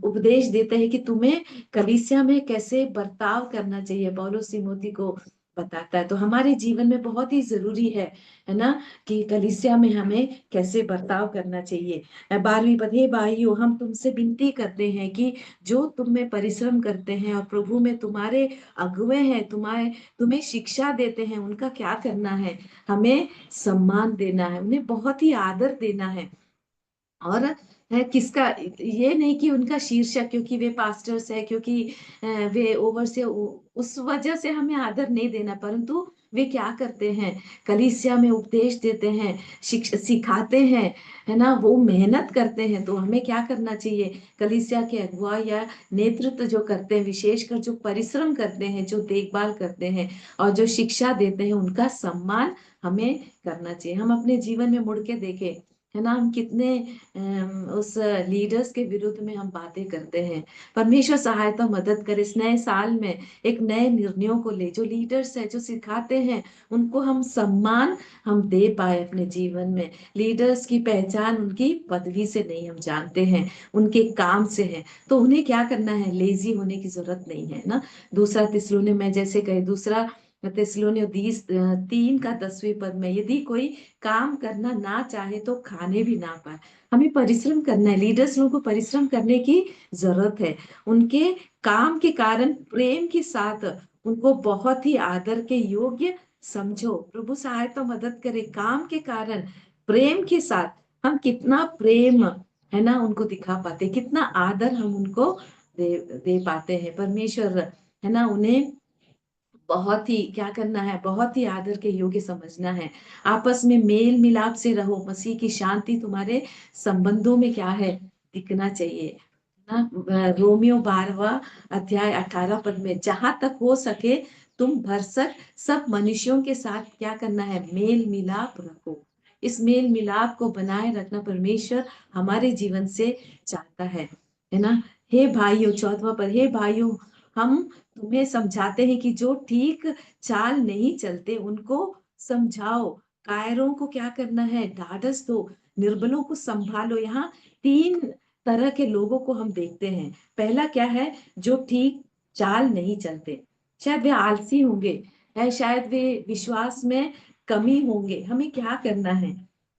उपदेश देते हैं कि तुम्हें कलीसिया में कैसे बर्ताव करना चाहिए। पौलुस तिमोथी को बताता है। तो हमारे जीवन में बहुत ही जरूरी है ना, कि कलीसिया में हमें कैसे बर्ताव करना चाहिए। 12वीं पद, हे भाइयों, हम तुमसे विनती करते हैं कि जो तुम में परिश्रम करते हैं और प्रभु में तुम्हारे अगुवे हैं, तुम्हें शिक्षा देते हैं, उनका क्या करना है? हमें सम्मान देना है, उन्हें बहुत ही आदर देना है। और है किसका, ये नहीं कि उनका शीर्षक, क्योंकि वे पास्टर्स है, क्योंकि वे ओवर से उस वजह से हमें आदर नहीं देना, परंतु वे क्या करते हैं, कलीसिया में उपदेश देते हैं, सिखाते हैं, है ना, वो मेहनत करते हैं। तो हमें क्या करना चाहिए, कलीसिया के अगुवा या नेतृत्व जो करते हैं, विशेषकर जो परिश्रम करते हैं, जो देखभाल करते हैं और जो शिक्षा देते हैं, उनका सम्मान हमें करना चाहिए। हम अपने जीवन में मुड़ के देखें, है ना, हम कितने उस लीडर्स के विरुद्ध में हम बातें करते हैं। परमेश्वर सहायता मदद करे इस नए साल में, एक नए निर्णयों को ले, जो लीडर्स है, जो सिखाते हैं, उनको हम सम्मान हम दे पाए अपने जीवन में। लीडर्स की पहचान उनकी पदवी से नहीं, हम जानते हैं उनके काम से है। तो उन्हें क्या करना है, लेजी होने की जरूरत नहीं है ना। दूसरा तिस्सलुनी में जैसे कहे, दूसरा तिस्सलुनी 3:10 में, यदि कोई काम करना ना चाहे तो खाने भी ना पाए। हमें परिश्रम करना है, लीडर्स लोगों को परिश्रम करने की जरूरत है। उनके काम के कारण प्रेम के साथ उनको बहुत ही आदर के योग्य समझो। प्रभु सहायता मदद करे, काम के कारण प्रेम के साथ हम कितना प्रेम, है ना, उनको दिखा पाते, कितना आदर हम उनको दे पाते हैं। परमेश्वर, है ना, उन्हें बहुत ही क्या करना है, बहुत ही आदर के योग्य समझना है। आपस में मेल मिलाप से रहो, मसीह की शांति तुम्हारे संबंधों में क्या है, दिखना चाहिए ना। रोमियो 12:18 में, जहां तक हो सके तुम भरसक सब मनुष्यों के साथ क्या करना है, मेल मिलाप रखो। इस मेल मिलाप को बनाए रखना परमेश्वर हमारे जीवन से चाहता है ना। हे भाइयों, 14वां पर, हे भाइयों, हम तुम्हें समझाते हैं कि जो ठीक चाल नहीं चलते उनको समझाओ। कायरों को क्या करना है, ढाढ़स दो, निर्बलों को संभालो। यहाँ 3 तरह के लोगों को हम देखते हैं। पहला क्या है, जो ठीक चाल नहीं चलते, शायद वे आलसी होंगे, है शायद वे विश्वास में कमी होंगे। हमें क्या करना है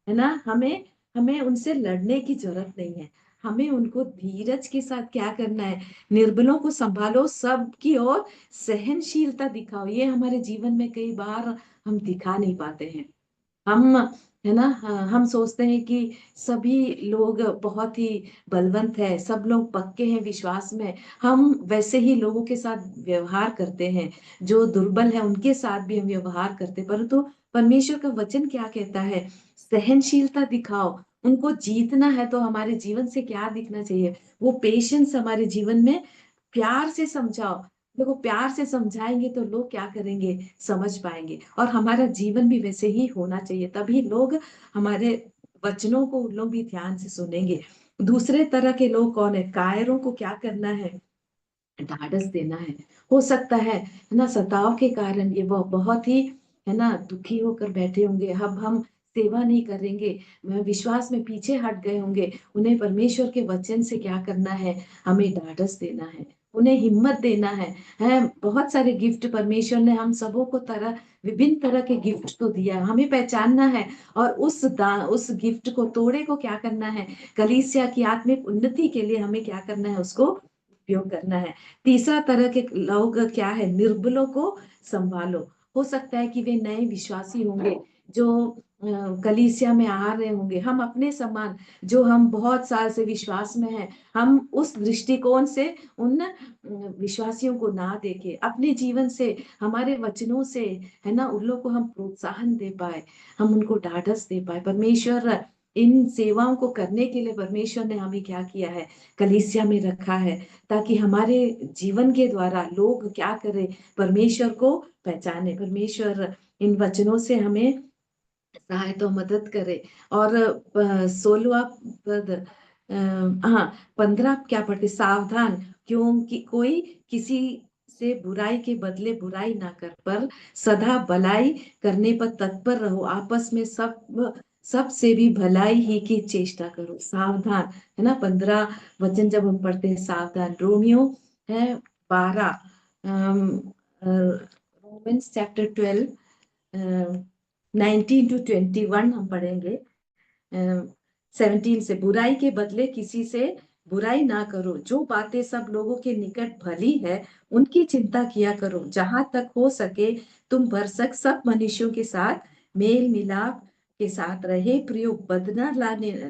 ना, हमें हमें उनसे लड़ने की जरूरत नहीं है। हमें उनको धीरज के साथ क्या करना है, निर्बलों को संभालो, सबकी ओर सहनशीलता दिखाओ। ये हमारे जीवन में कई बार हम दिखा नहीं पाते हैं। हम, है ना, हम सोचते हैं कि सभी लोग बहुत ही बलवंत है, सब लोग पक्के हैं विश्वास में, हम वैसे ही लोगों के साथ व्यवहार करते हैं। जो दुर्बल है उनके साथ भी हम व्यवहार करते हैं। परंतु परमेश्वर का वचन क्या कहता है, सहनशीलता दिखाओ। उनको जीतना है तो हमारे जीवन से क्या दिखना चाहिए, वो पेशेंस हमारे जीवन में, प्यार से समझाओ। देखो, प्यार से समझाएंगे तो लोग क्या करेंगे, समझ पाएंगे, और हमारा जीवन भी वैसे ही होना चाहिए, तभी लोग हमारे वचनों को लोग भी ध्यान से सुनेंगे। दूसरे तरह के लोग कौन है, कायरों को क्या करना है, ढाढ़स देना है। हो सकता है ना, सताव के कारण ये वो बहुत ही, है ना, दुखी होकर बैठे होंगे। अब हम सेवा नहीं करेंगे, विश्वास में पीछे हट गए होंगे। उन्हें परमेश्वर के वचन से क्या करना है, हमें ढाढ़स देना है, उन्हें हिम्मत देना है। बहुत सारे गिफ्ट परमेश्वर ने हम सबों को विभिन्न तरह के गिफ्ट को दिया है, हमें पहचानना है, और उस गिफ्ट को तोड़े को क्या करना है, कलीसिया की आत्मिक उन्नति के लिए हमें क्या करना है, उसको उपयोग करना है। तीसरा तरह के लोग क्या है, निर्बलों को संभालो। हो सकता है कि वे नए विश्वासी होंगे जो कलीसिया में आ रहे होंगे। हम अपने समान, जो हम बहुत साल से विश्वास में हैं, हम उस दृष्टिकोण से उन विश्वासियों को ना देखें। अपने जीवन से, हमारे वचनों से, है ना, उन लोग को हम प्रोत्साहन दे पाए, हम उनको ढाढ़स दे पाए। परमेश्वर इन सेवाओं को करने के लिए परमेश्वर ने हमें क्या किया है, कलीसिया में रखा है, ताकि हमारे जीवन के द्वारा लोग क्या करें, परमेश्वर को पहचाने। परमेश्वर इन वचनों से हमें सहायता मदद करे। और 16वां पद, हाँ, 15 क्या पढ़ते, सावधान, क्योंकि कोई किसी से बुराई के बदले बुराई ना कर, पर सदा भलाई करने पर तत्पर रहो। आपस में सबसे भी भलाई ही की चेष्टा करो। सावधान, है ना, 15 वचन जब हम पढ़ते हैं, सावधान। रोमियो है 12, रोमन्स चैप्टर 12 19-21 हम पढ़ेंगे। 17 से, बुराई के बदले किसी से बुराई ना करो, जो बातें सब लोगों के निकट भली है उनकी चिंता किया करो। जहां तक हो सके तुम भरसक सब मनुष्यों के साथ मेल मिलाप के साथ रहे प्रयोग बदला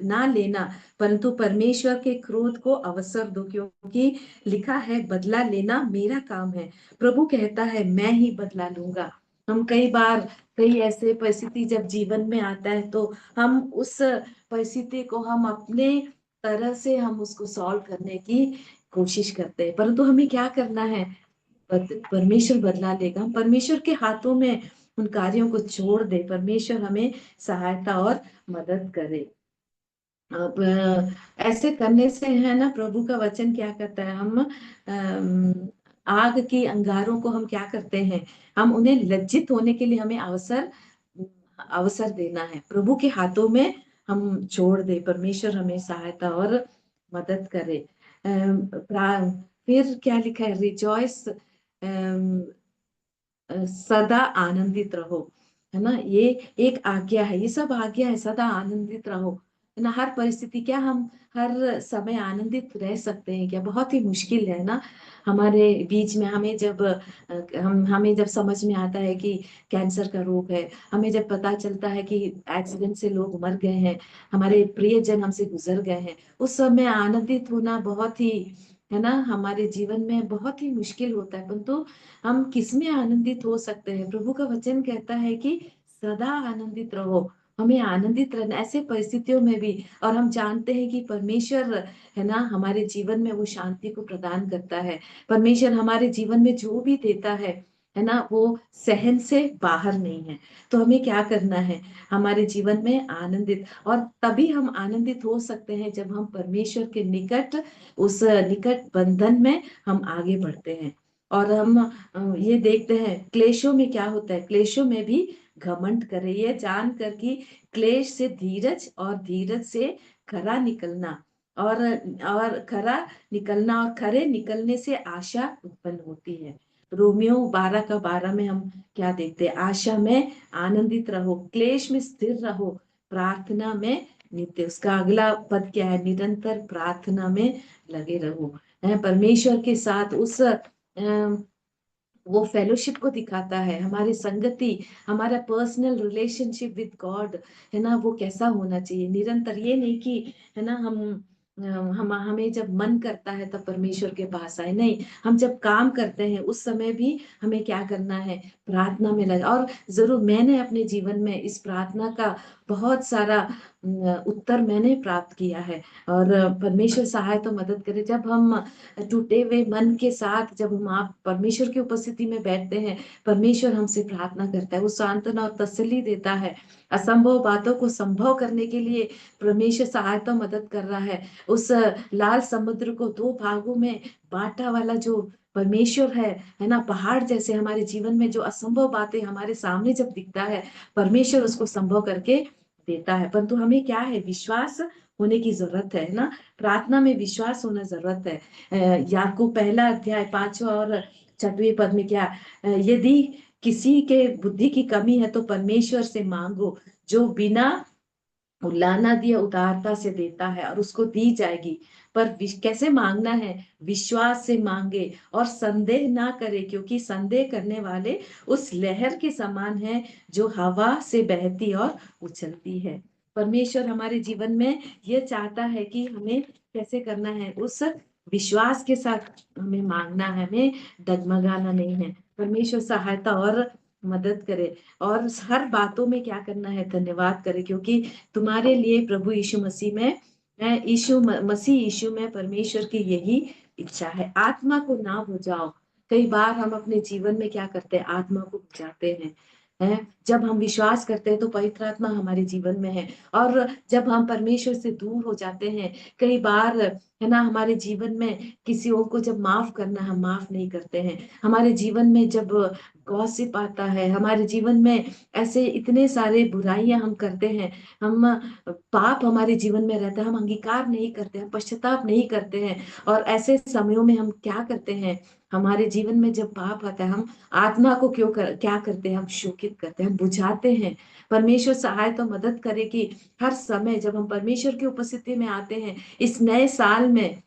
ना लेना, परंतु परमेश्वर के क्रोध को अवसर दो, क्योंकि लिखा है बदला लेना मेरा काम है। प्रभु कहता है मैं ही बदला लूंगा। हम कई बार कई ऐसे परिस्थिति जब जीवन में आता है तो हम उस परिस्थिति को हम अपने तरह से हम उसको सॉल्व करने की कोशिश करते हैं, परंतु हमें क्या करना है, परमेश्वर बदला लेगा। हम परमेश्वर के हाथों में उन कार्यों को छोड़ दे, परमेश्वर हमें सहायता और मदद करे। अब ऐसे करने से है ना, प्रभु का वचन क्या कहता है, हम आग की अंगारों को हम क्या करते हैं, हम उन्हें लज्जित होने के लिए हमें अवसर देना है। प्रभु के हाथों में हम छोड़ दे, परमेश्वर हमें सहायता और मदद करे। फिर क्या लिखा है, रिजॉइस, सदा आनंदित रहो, है ना। ये एक आज्ञा है, ये सब आज्ञा है, सदा आनंदित रहो, है ना। हर परिस्थिति, क्या हम हर समय आनंदित रह सकते हैं क्या? बहुत ही मुश्किल है ना। हमारे बीच में हमें जब समझ में आता है कि कैंसर का रोग है, हमें जब पता चलता है कि एक्सीडेंट से लोग मर गए हैं, हमारे प्रियजन हमसे गुजर गए हैं, उस समय आनंदित होना बहुत ही, है ना, हमारे जीवन में बहुत ही मुश्किल होता है। परंतु हम किसमें आनंदित हो सकते हैं? प्रभु का वचन कहता है कि सदा आनंदित रहो, हमें आनंदित रहना ऐसे परिस्थितियों में भी। और हम जानते हैं कि परमेश्वर, है ना, हमारे जीवन में वो शांति को प्रदान करता है। परमेश्वर हमारे जीवन में जो भी देता है ना, वो सहन से बाहर नहीं है। तो हमें क्या करना है, हमारे जीवन में आनंदित, और तभी हम आनंदित हो सकते हैं जब हम परमेश्वर के निकट, उस निकट बंधन में हम आगे बढ़ते हैं। और हम ये देखते हैं क्लेशों में क्या होता है, क्लेशों में भी घमंड करे, ये जानकर कि क्लेश से धीरज, और धीरज से खरा निकलना, और खरा निकलना, और खरे निकलने से आशा उत्पन्न होती है। रोमियो 12:12 में हम क्या देखते हैं, आशा में आनंदित रहो, क्लेश में स्थिर रहो, प्रार्थना में नित्य। उसका अगला पद क्या है, निरंतर प्रार्थना में लगे रहो। परमेश्वर के साथ उस वो फेलोशिप को दिखाता है, हमारी संगति, हमारा पर्सनल रिलेशनशिप विद गॉड, है ना, वो कैसा होना चाहिए, निरंतर। ये नहीं कि, है ना, हमें जब मन करता है तब परमेश्वर के पास आए, नहीं, हम जब काम करते हैं उस समय भी हमें क्या करना है, प्रार्थना में लगा। और जरूर मैंने अपने जीवन में इस प्रार्थना का बहुत सारा उत्तर मैंने प्राप्त किया है। और परमेश्वर सहाय तो मदद करे, जब हम टूटे हुए मन के साथ जब हम आप परमेश्वर की उपस्थिति में बैठते हैं, परमेश्वर हमसे प्रार्थना करता है, वो सांत्वना और तसल्ली देता है। असंभव बातों को संभव करने के लिए परमेश्वर सहायता मदद कर रहा है। उस लाल समुद्र को 2 भागों में बांटा वाला जो परमेश्वर है ना, पहाड़ जैसे हमारे जीवन में जो असंभव बातें हमारे सामने जब दिखता है, परमेश्वर उसको संभव करके देता है। परंतु हमें क्या है, विश्वास होने की जरूरत है ना, प्रार्थना में विश्वास होना जरूरत है। याकूब 1 अध्याय 5वां और 6वें पद में क्या, यदि किसी के बुद्धि की कमी है तो परमेश्वर से मांगो, जो बिना उलाहना दिए उदारता से देता है, और उसको दी जाएगी। पर कैसे मांगना है, विश्वास से मांगे और संदेह ना करे, क्योंकि संदेह करने वाले उस लहर के समान है जो हवा से बहती और उछलती है। परमेश्वर हमारे जीवन में ये चाहता है कि हमें कैसे करना है, उस विश्वास के साथ हमें मांगना है, हमें डगमगाना नहीं है। परमेश्वर सहायता और मदद करे, और हर बातों में क्या करना है, धन्यवाद करे, क्योंकि तुम्हारे लिए प्रभु यीशु मसीह में, मसीह यीशु में परमेश्वर की यही इच्छा है। आत्मा को ना बुझाओ। कई बार हम अपने जीवन में क्या करते हैं, आत्मा को बुझाते हैं। जब हम विश्वास करते हैं तो पवित्र आत्मा हमारे जीवन में है, और जब हम परमेश्वर से दूर हो जाते हैं, कई बार, है ना, हमारे जीवन में किसी और को जब माफ करना, हम माफ नहीं करते हैं। हमारे जीवन में जब गॉसिप आता है, हमारे जीवन में ऐसे इतने सारे बुराइयां हम करते हैं, हम पाप हमारे जीवन में रहता है, हम अंगीकार नहीं करते, हम पश्चाताप नहीं करते हैं। और ऐसे समयों में हम क्या करते हैं, हमारे जीवन में जब पाप आता है, हम आत्मा को क्या करते हैं, हम शोकित करते हैं, हम बुझाते हैं। परमेश्वर सहाय तो मदद करे कि हर समय जब हम परमेश्वर की उपस्थिति में आते हैं, इस नए साल में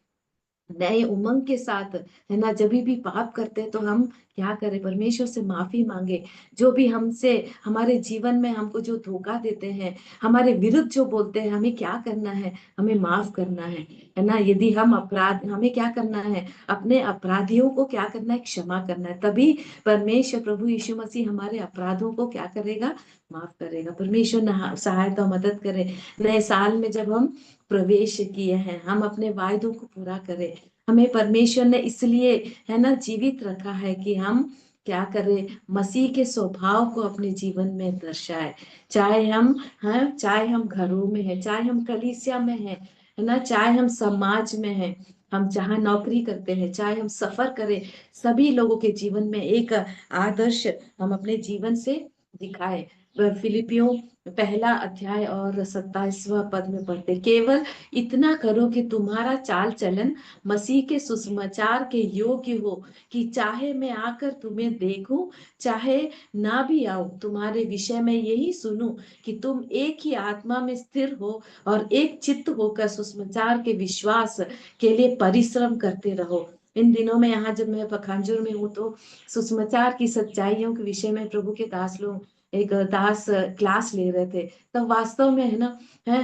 नए उमंग के साथ, है ना, जब भी पाप करते हैं तो हम क्या करें, परमेश्वर से माफी मांगे। जो भी हमसे हमारे जीवन में हमको जो धोखा देते हैं, हमारे विरुद्ध जो बोलते हैं, हमें क्या करना है, हमें माफ करना है ना। यदि हम अपराध, हमें क्या करना है, अपने अपराधियों को क्या करना है, क्षमा करना है। तभी परमेश्वर प्रभु यीशु मसीह हमारे अपराधों को क्या करेगा, माफ करेगा। परमेश्वर सहायता और मदद करे। नए साल में जब हम प्रवेश किए हैं, हम अपने वायदों को पूरा करें। हमें परमेश्वर ने इसलिए है ना जीवित रखा है कि हम क्या करें, मसीह के स्वभाव को अपने जीवन में दर्शाए। चाहे हम चाहे हम घरों में है, चाहे हम कलीसिया में है ना, चाहे हम समाज में है, हम जहाँ नौकरी करते हैं, चाहे हम सफर करें, सभी लोगों के जीवन में एक आदर्श हम अपने जीवन से दिखाए। फिलिपियों पहला अध्याय और 27वां पद में पढ़ते, केवल इतना करो कि तुम्हारा चाल चलन मसीह के सुसमाचार के योग्य हो, कि चाहे मैं आकर तुम्हें देखूं, चाहे ना भी आऊं, तुम्हारे विषय में यही सुनूं कि तुम एक ही आत्मा में स्थिर हो और एक चित्त होकर सुसमाचार के विश्वास के लिए परिश्रम करते रहो। इन दिनों में यहाँ जब मैं पखांजूर में हूँ तो सुसमाचार की सच्चाइयों के विषय में प्रभु के दास लोग एक दास क्लास ले रहे थे। तो वास्तव में है ना,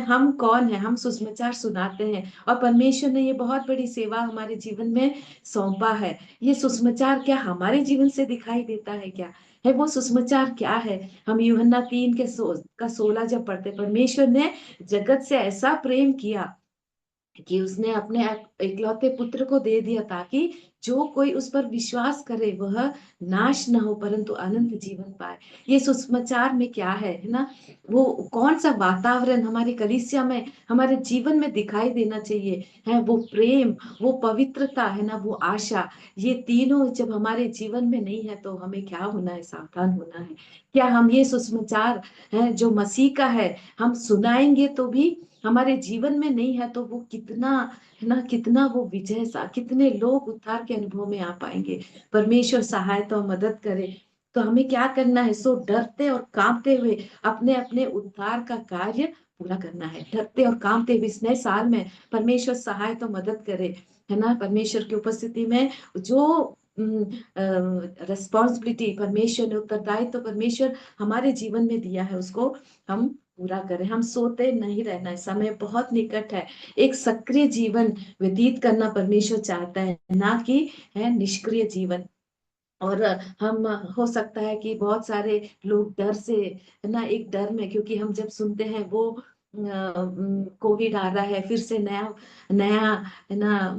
हम कौन है, हम सुसमाचार सुनाते हैं और परमेश्वर ने ये बहुत बड़ी सेवा हमारे जीवन में सौंपा है। ये सुसमाचार क्या हमारे जीवन से दिखाई देता है, क्या है वो सुसमाचार, क्या है। हम यूहन्ना 3:16 जब पढ़ते, परमेश्वर ने जगत से ऐसा प्रेम किया कि उसने अपने इकलौते पुत्र को दे दिया, ताकि जो कोई उस पर विश्वास करे वह नाश न हो परंतु अनंत जीवन पाए। ये सुसमाचार में क्या है ना, वो कौन सा वातावरण हमारे कलीसिया में, हमारे जीवन में दिखाई देना चाहिए, है वो प्रेम, वो पवित्रता है ना, वो आशा। ये तीनों जब हमारे जीवन में नहीं है तो हमें क्या होना है, सावधान होना है। क्या हम ये सुसमाचार है जो मसीह का है, हम सुनाएंगे तो भी हमारे जीवन में नहीं है तो वो कितना है ना, कितना वो विजय सा, कितने लोग उद्धार के अनुभव में आ पाएंगे। परमेश्वर सहायता और मदद करे। तो हमें क्या करना है, सो डरते और कांपते हुए अपने अपने उद्धार का कार्य पूरा करना है। डरते और कांपते हुए इस नए साल में परमेश्वर सहायता और मदद करे, है ना। परमेश्वर की उपस्थिति में जो रिस्पॉन्सिबिलिटी परमेश्वर ने, उत्तरदायित्व तो परमेश्वर हमारे जीवन में दिया है, उसको हम पूरा करें। हम सोते नहीं रहना है, समय बहुत निकट है। एक सक्रिय जीवन व्यतीत करना परमेश्वर चाहता है, ना कि है निष्क्रिय जीवन। और हम हो सकता है कि बहुत सारे लोग डर से है ना, एक डर में, क्योंकि हम जब सुनते हैं वो कोविड आ रहा है, फिर से नया नया है ना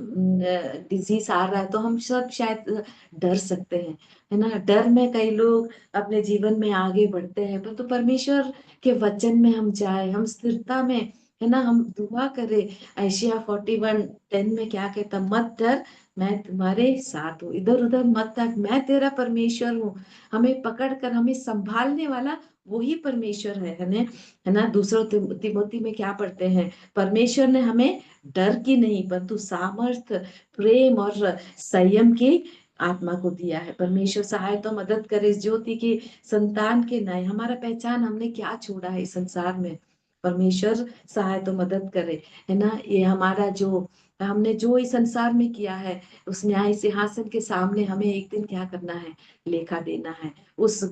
डिजीज आ रहा है, तो हम सब शायद डर सकते हैं, है ना। डर में कई लोग अपने जीवन में आगे बढ़ते हैं, पर तो परमेश्वर के वचन में हम जाए, हम स्थिरता में है ना, हम दुआ करें। एशिया 41:10 में क्या कहता, मत डर, मैं तुम्हारे साथ हूँ, इधर उधर मत हट, मैं तेरा परमेश्वर हूँ। हमें पकड़ कर हमें संभालने वाला वही परमेश्वर है ना। दूसरा तिमोथी में क्या पढ़ते हैं, परमेश्वर ने हमें डर की नहीं परंतु सामर्थ, प्रेम और संयम की आत्मा को दिया है। परमेश्वर सहायता तो मदद करे। इस ज्योति की संतान के नए हमारा पहचान, हमने क्या छोड़ा है इस संसार में, परमेश्वर सहायता तो मदद करे, है ना। ये हमारा जो हमने जो इस संसार में किया है, उस न्याय सिंहासन के सामने हमें एक दिन क्या करना है, लेखा देना है। उस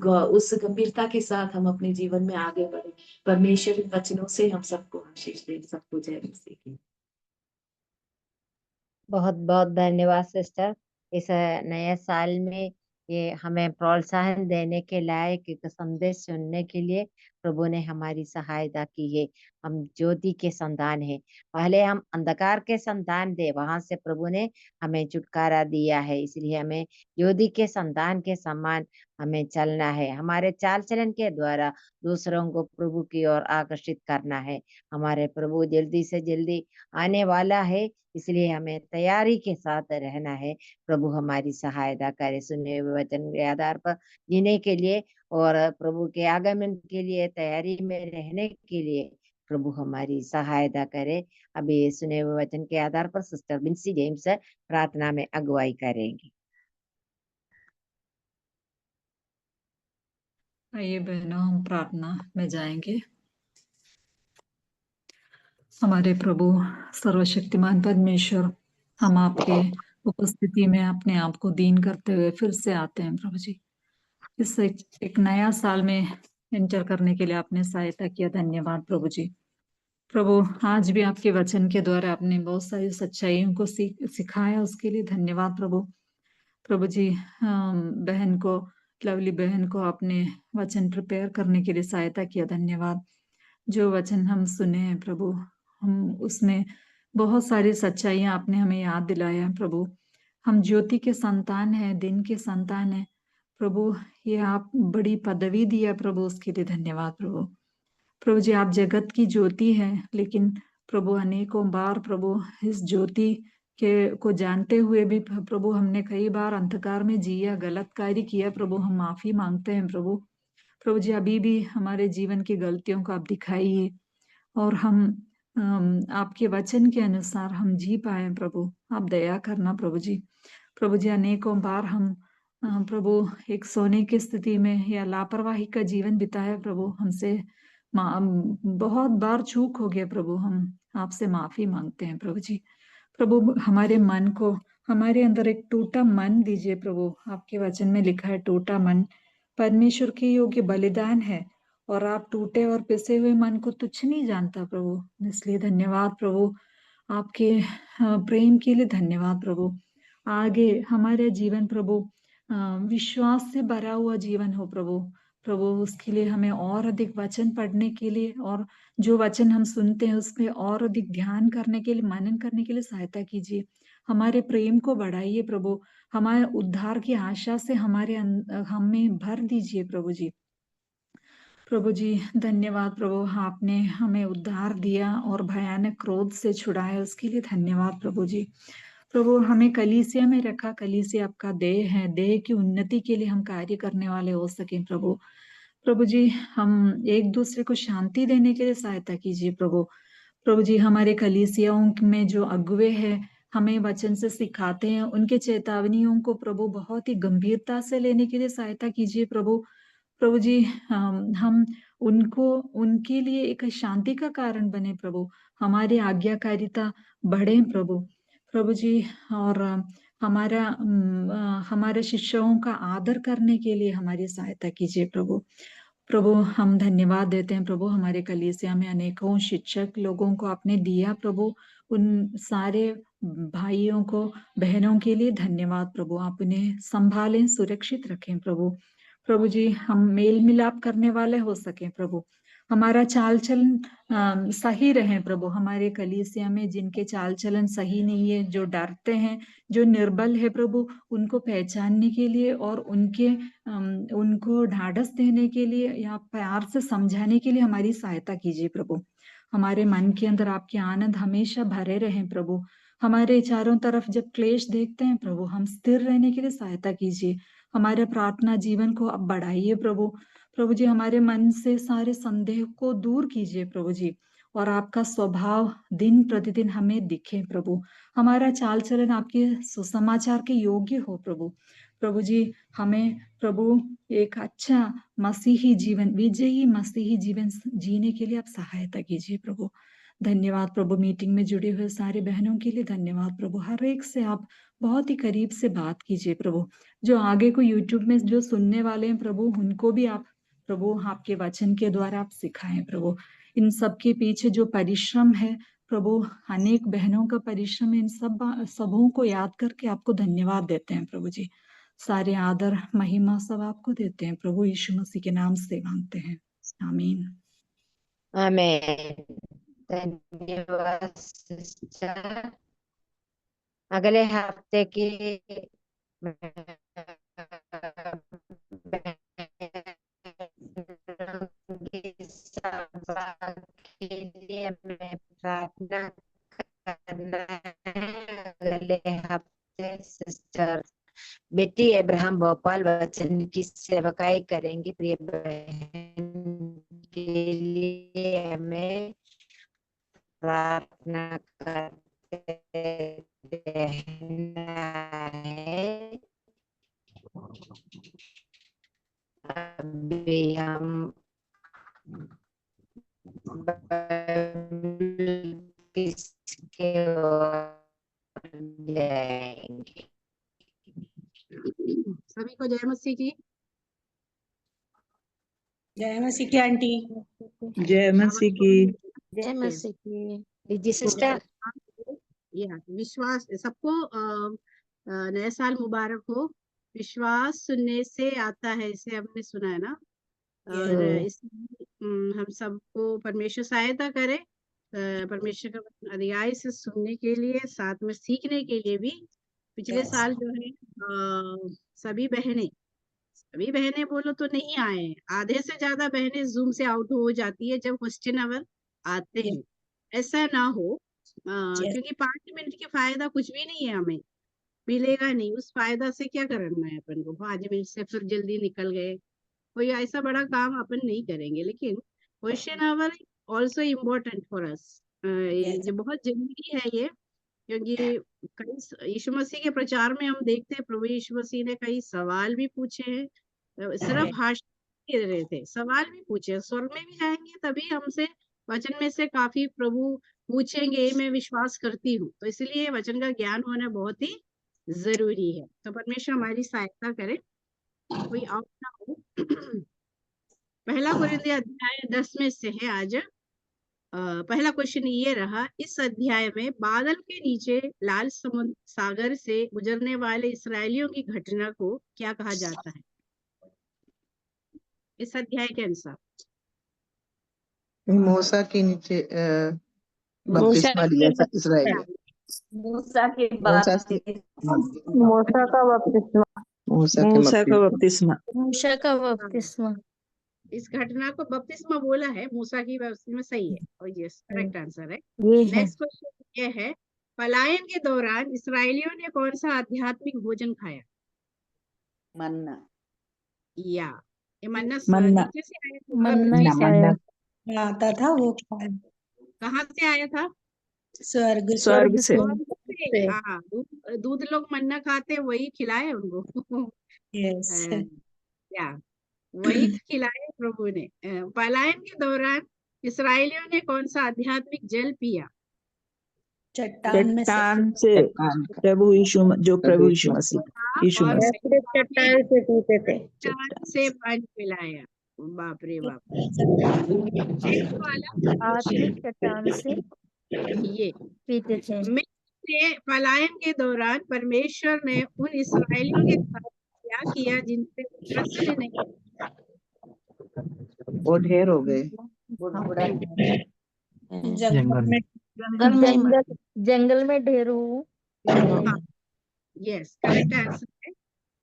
गंभीरता के साथ हम अपने जीवन में आगे बढ़े। परमेश्वर के वचनों से हम सबको आशीष दे। सबको जय मसीह की। बहुत बहुत धन्यवाद सिस्टर। इस नए साल में ये हमें प्रोत्साहन देने के लायक एक संदेश सुनने के लिए प्रभु ने हमारी सहायता की है। हम ज्योति के संतान हैं, पहले हम अंधकार के संतान थे, वहां से प्रभु ने हमें छुटकारा दिया है। इसलिए हमें ज्योति के संतान के समान हमें चलना है। हमारे चाल चलन के द्वारा दूसरों को प्रभु की ओर आकर्षित करना है। हमारे प्रभु जल्दी से जल्दी आने वाला है, इसलिए हमें तैयारी के साथ रहना है। प्रभु हमारी सहायता करे सुने हुए वचन के आधार पर जीने के लिए और प्रभु के आगमन के लिए तैयारी में रहने के लिए प्रभु हमारी सहायता करे। अभी सुने हुए वचन के आधार पर सिस्टर बिन्सी जेम्स प्रार्थना में अगुवाई करेंगी। आइए बहनों, हम प्रार्थना में जाएंगे। हमारे प्रभु सर्वशक्तिमान परमेश्वर, हम आपके उपस्थिति में अपने आप को दीन करते हुए फिर से आते हैं प्रभु जी। इस एक नया साल में एंटर करने के लिए आपने सहायता किया, धन्यवाद प्रभु जी। प्रभु आज भी आपके वचन के द्वारा आपने बहुत सारी सच्चाइयों को सिखाया, उसके लिए धन्यवाद प्रभु। प्रभु जी बहन को, लवली बहन को आपने वचन प्रिपेयर करने के लिए सहायता किया, धन्यवाद। जो वचन हम सुने हैं प्रभु, हम उसमें बहुत सारी सच्चाइयां आपने हमें याद दिलाया प्रभु। हम ज्योति के संतान हैं, दिन के संतान हैं प्रभु। ये आप बड़ी पदवी दिया प्रभु, उसके लिए धन्यवाद प्रभु। प्रभु जी आप जगत की ज्योति हैं, लेकिन प्रभु अनेकों बार प्रभु इस ज्योति के को जानते हुए भी प्रभु हमने कई बार अंधकार में जिया, गलत कार्य किया प्रभु। हम माफी मांगते हैं प्रभु। प्रभु जी अभी भी हमारे जीवन की गलतियों को आप दिखाइए और हम आपके वचन के अनुसार हम जी पाए प्रभु। आप दया करना प्रभु जी। प्रभु जी अनेकों बार हम प्रभु एक सोने की स्थिति में या लापरवाही का जीवन बिताया प्रभु। हमसे बहुत बार चूक हो गया प्रभु। हम आपसे माफी मांगते हैं प्रभु जी। प्रभु हमारे मन को, हमारे अंदर एक टूटा मन दीजिए प्रभु। आपके वचन में लिखा है टूटा मन परमेश्वर के योग्य बलिदान है, और आप टूटे और पिसे हुए मन को तुच्छ नहीं जानता प्रभु। इसलिए धन्यवाद प्रभु, आपके प्रेम के लिए धन्यवाद प्रभु। आगे हमारे जीवन प्रभु विश्वास से भरा हुआ जीवन हो प्रभु। प्रभु उसके लिए हमें और अधिक वचन पढ़ने के लिए, और जो वचन हम सुनते हैं उसमें और अधिक ध्यान करने के लिए, मनन करने के लिए सहायता कीजिए। हमारे प्रेम को बढ़ाइए प्रभु। हमारे उद्धार की आशा से हमें भर दीजिए प्रभु जी। प्रभु जी धन्यवाद प्रभु, आपने हमें उद्धार दिया और भयानक क्रोध से छुड़ाया, उसके लिए धन्यवाद प्रभु जी। प्रभु हमें कलीसिया में रखा, कलीसिया आपका देह है, देह की उन्नति के लिए हम कार्य करने वाले हो सके प्रभु। प्रभु जी हम एक दूसरे को शांति देने के लिए सहायता कीजिए प्रभु। प्रभु जी हमारे कलीसियाओं में जो अगुवे हैं हमें वचन से सिखाते हैं, उनके चेतावनियों को प्रभु बहुत ही गंभीरता से लेने के लिए सहायता कीजिए प्रभु। प्रभु जी हम उनको, उनके लिए एक शांति का कारण बने प्रभु। हमारी आज्ञाकारिता बढ़े प्रभु। प्रभु जी और हमारे शिष्यों का आदर करने के लिए हमारी सहायता कीजिए प्रभु। प्रभु हम धन्यवाद देते हैं प्रभु, हमारे कलीसिया में अनेकों शिक्षक लोगों को आपने दिया प्रभु। उन सारे भाइयों को, बहनों के लिए धन्यवाद प्रभु। आप उन्हें संभालें, सुरक्षित रखें प्रभु। प्रभु जी हम मेल मिलाप करने वाले हो सके प्रभु। हमारा चाल चलन सही रहे प्रभु। हमारे कलीसिया में जिनके चाल चलन सही नहीं है, जो डरते हैं, जो निर्बल है प्रभु, उनको पहचानने के लिए और उनको ढाढ़स देने के लिए या प्यार से समझाने के लिए हमारी सहायता कीजिए प्रभु। हमारे मन के अंदर आपके आनंद हमेशा भरे रहें प्रभु। हमारे चारों तरफ जब क्लेश देखते हैं प्रभु, हम स्थिर रहने के लिए सहायता कीजिए। हमारे प्रार्थना जीवन को अब बढ़ाइए प्रभु। प्रभु जी हमारे मन से सारे संदेह को दूर कीजिए प्रभु जी, और आपका स्वभाव दिन प्रतिदिन हमें दिखे प्रभु। हमारा चाल चलन आपके सुसमाचार के योग्य हो प्रभु। प्रभु जी हमें प्रभु एक अच्छा मसीही जीवन, विजयी मसीही जीवन जीने के लिए आप सहायता कीजिए प्रभु। धन्यवाद प्रभु, मीटिंग में जुड़े हुए सारे बहनों के लिए धन्यवाद प्रभु। हर एक से आप बहुत ही करीब से बात कीजिए प्रभु। जो आगे को यूट्यूब में जो सुनने वाले हैं प्रभु, उनको भी आप प्रभु आपके वचन के द्वारा आप सिखाएं प्रभु। इन सब के पीछे जो परिश्रम है प्रभु, अनेक बहनों का परिश्रम है, इन सबों को याद करके आपको धन्यवाद देते हैं प्रभु जी। सारे आदर महिमा सब आपको देते हैं प्रभु, यीशु मसीह के नाम से मांगते हैं, आमीन। आमेन। धन्यवाद सिस्टर। अगले हफ्ते की सभा के लिए मैं प्रार्थना करना है। अगले हफ्ते सिस्टर बेटी अब्राहम भोपाल वचन की सेवकाई करेंगी। प्रिय बहन के लिए हमें प्रार्थना करते रहना है। अभी हम किसके जाएंगे। सभी को जय मसीह की। जय मसीह की आंटी। जय मसीह की। जय मसीह की दीदी सिस्टर। या विश्वास सबको नया साल मुबारक हो। विश्वास सुनने से आता है, इसे हमने सुना है ना। और इसमें हम सबको परमेश्वर सहायता करे, परमेश्वर का वचन अधियाय से सुनने के लिए, साथ में सीखने के लिए भी। पिछले साल जो है सभी बहनें बोलो तो नहीं आए, आधे से ज्यादा बहनें जूम से आउट हो जाती है जब क्वेश्चन आवर आते हैं। ऐसा ना हो, क्योंकि 5 मिनट के फायदा कुछ भी नहीं है, हमें मिलेगा नहीं। उस फायदा से क्या करना है अपन को, 5 मिनट से फिर जल्दी निकल गए, कोई ऐसा बड़ा काम अपन नहीं करेंगे। लेकिन question our also important for us, जो बहुत जरूरी है ये। क्योंकि कई यीशु मसीह के प्रचार में हम देखते हैं प्रभु यीशु मसीह ने कई सवाल भी पूछे हैं, सिर्फ भाषण नहीं दे रहे थे, सवाल भी पूछे। स्वर्ग में भी जाएंगे तभी हमसे वचन में से काफी प्रभु पूछेंगे, मैं विश्वास करती हूँ। तो इसलिए वचन का ज्ञान होना बहुत ही जरूरी है। तो परमेश्वर हमारी सहायता करे, कोई आउट ना हो। पहला कुरिन्थियों अध्याय 10 में से है आज। पहला क्वेश्चन ये रहा, इस अध्याय में बादल के नीचे लाल समुद्र सागर से गुजरने वाले इस्राएलियों की घटना को क्या कहा जाता है इस अध्याय के अनुसार? मूसा के नीचे बपतिस्मा लिया था इसराइल। मूसा के मूसा बाद मूसा का बपतिस्मा। मूसा का बपतिस्मा। इस घटना को बपतिस्मा बोला है, मूसा की बपतिस्मा सही है, और यस करेक्ट आंसर है। ये है नेक्स्ट क्वेश्चन ये है, पलायन के दौरान इस्राएलियों ने कौन सा आध्यात्मिक भोजन खाया? मन्ना। या ये मन्ना मन्ना। नीचे से आया था, मन्ना पृथ्वी से शायद आता था वो कहाँ से आया था? स्वर्ग से। स्वर्ग से। स्वर्ग से। हाँ, दूध लोग मन्ना खाते, वही खिलाए उनको। यस। या वही खिलाए प्रभु ने। पलायन के दौरान इस्राएलियों ने कौन सा आध्यात्मिक जल पिया? चट्टान में से। चट्टान से प्रभु यीशु मसीह यीशु और मसीह चट्टान से पीते थे। चट्टान से पानी पिलाया। बाप रे बाप। नेक्स्ट वाला, आत्मिक चट्टान से ये पीते थे। मिस्र पलायन के दौरान परमेश्वर ने उन इस्राएलियों के साथ क्या किया जिनसे प्रसन्न नहीं? वो ढेर हो गए। जंगल में ढेर हो। यस करेक्ट आंसर है।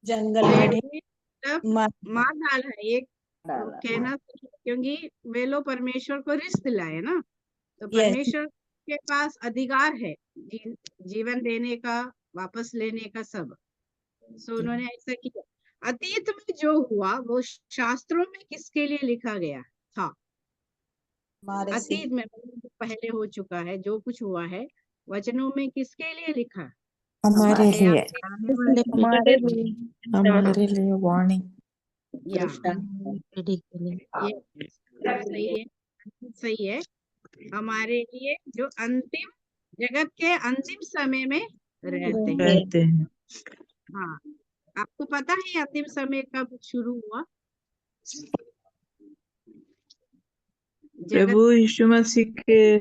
जंगल में ढेर मार डाला है एक कहना, क्योंकि वे लोग परमेश्वर को रिश्त लाए ना, तो परमेश्वर के पास अधिकार है जीवन देने का, वापस लेने का, सब। सो उन्होंने ऐसा किया। अतीत में जो हुआ वो शास्त्रों में किसके लिए लिखा गया था? अतीत में पहले हो चुका है, जो कुछ हुआ है वचनों में किसके लिए लिखा? हमारे लिए। हमारे लिए वार्निंग। सही है, हमारे लिए जो अंतिम जगत के अंतिम समय में रहते हैं। हाँ, आपको पता है अंतिम समय कब शुरू हुआ? प्रभु यीशु मसीह के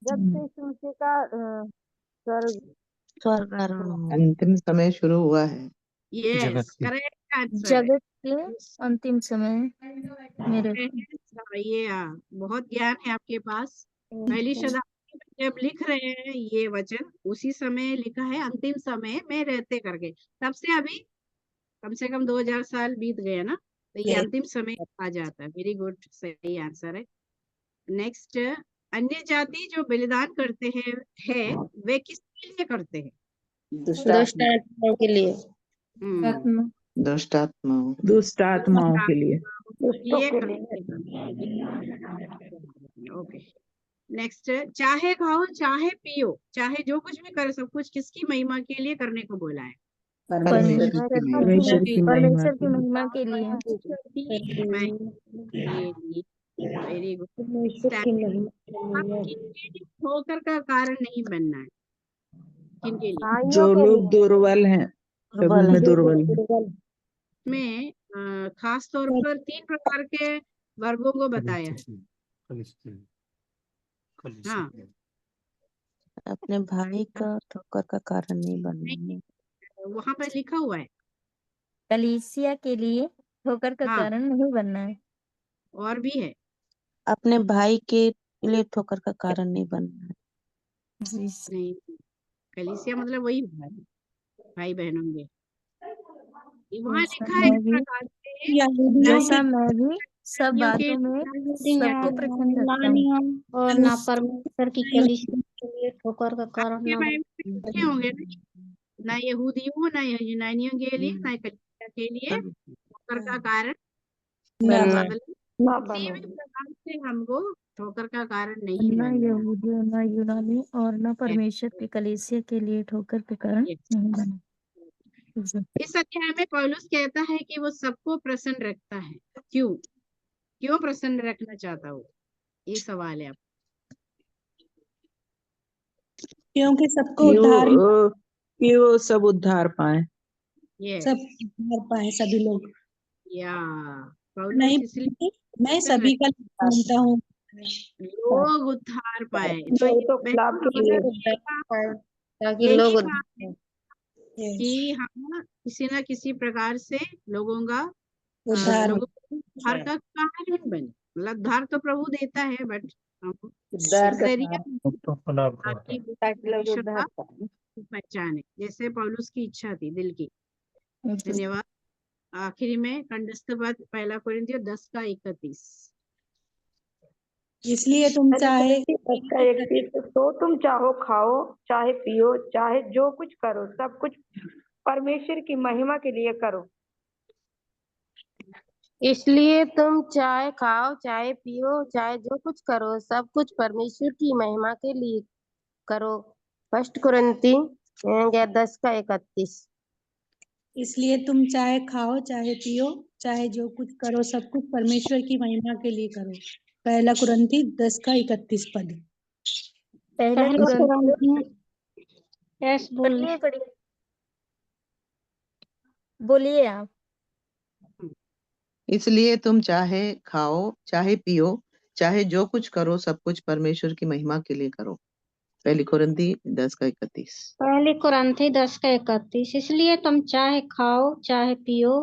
जब से यीशु मसीह का स्वर्ग अंतिम समय शुरू हुआ है। Yes correct answer. जगत के अंतिम समय मेरे ये बहुत ज्ञान है आपके पास। पहली शताब्दी में जब लिख रहे हैं ये वचन, उसी समय लिखा है अंतिम समय में रहते करके। तब से अभी कम से कम 2000 साल बीत गए ना, तो ये अंतिम समय आ जाता है। वेरी गुड, सही आंसर है। नेक्स्ट, अन्य जाति जो बलिदान करते हैं वे किसके लिए करते हैं? दुष्ट आत्माओं के लिए। दुष्ट आत्माओं के लिए। ओके, नेक्स्ट, चाहे खाओ चाहे पियो चाहे जो कुछ भी करे, सब कुछ किसकी महिमा के लिए करने को बोला है? परमेश्वर की महिमा के लिए। Very good. होकर का कारण नहीं बनना है, किनके लिए? भाइयों जो के लोग लिए दुर्बल हैं, प्रभु में जो दुर्बल लोग हैं। दुर्बल में खास तौर पर 3 प्रकार के वर्गों को बताया है। हाँ, अपने भाई का ठोकर का कारण नहीं बनना है। वहां पर लिखा हुआ है। कलीसिया के लिए ठोकर का हाँ, कारण नहीं बनना है। और भी है। अपने भाई के लिए ठोकर का कारण नहीं बनना है। नहीं, कलीसिया मतलब वही हुआ है, भाई बहनों में। वहाँ लिखा है इस प्रकार से, जैसा मैं भी सब लड़कियों के बातों में सबको प्रसन्न रखता हूँ। और ना परमेश्वर की कलीसिया के लिए ठोकर का कारण आपके ना बाइबल में लिखे होंगे ना यहूदियों ना यूनानियों के लिए ना कलीसिया के लिए ठोकर का कारण बनना मतलब किसी भी प्रकार से हमको ठोकर का कारण नहीं न बनना यहूदी न यूनानी और न है। परमेश्वर की कलीसिया के लिए ठोकर के कारण नहीं बना। इस अध्याय में पौलुस कहता है कि वो सबको प्रसन्न रखता है। क्यों प्रसन्न रखना चाहता हो? ये सवाल है। क्योंकि सबको उद्धार कि वो सब उद्धार पाए। सब उद्धार पाए सभी लोग। या नहीं, पौलुस इसलिए मैं सभी का मानता हूँ। लोग उद्धार पाए। नहीं तो लाभ के लिए ताकि यही लोग बात है कि हम किसी न किसी प्रकार से लोगों का उद्धार उद्धार का कारण बने। मतलब उद्धार तो प्रभु देता है, बट उद्धार का जरिया ताकि लोग परमेश्वर उद्धार का पाए। पहचाने, जैसे पौलुस की इच्छा थी दिल की। धन्यवाद। आखिरी में कंठस्थ पद 1 कोरिन्थियों 10:31। इसलिए तुम चाहे तो तुम चाहो खाओ चाहे पियो चाहे जो कुछ करो सब कुछ परमेश्वर की महिमा के लिए करो। इसलिए तुम चाहे खाओ चाहे पियो चाहे जो कुछ करो सब कुछ परमेश्वर की महिमा के लिए करो। 1 कुरिन्थियों 10:31। इसलिए तुम चाहे खाओ चाहे पियो चाहे जो कुछ करो सब कुछ परमेश्वर की महिमा के लिए करो। 1 कुरिन्थी 10:31 पद। पहले कुरिन्थियों बोलिए बोलिए आप। इसलिए तुम चाहे खाओ चाहे पियो चाहे जो कुछ करो सब कुछ परमेश्वर की महिमा के लिए करो। 1 कोरिन्थी 10:31। 1 कुरिन्थी 10:31। इसलिए तुम चाहे खाओ चाहे पियो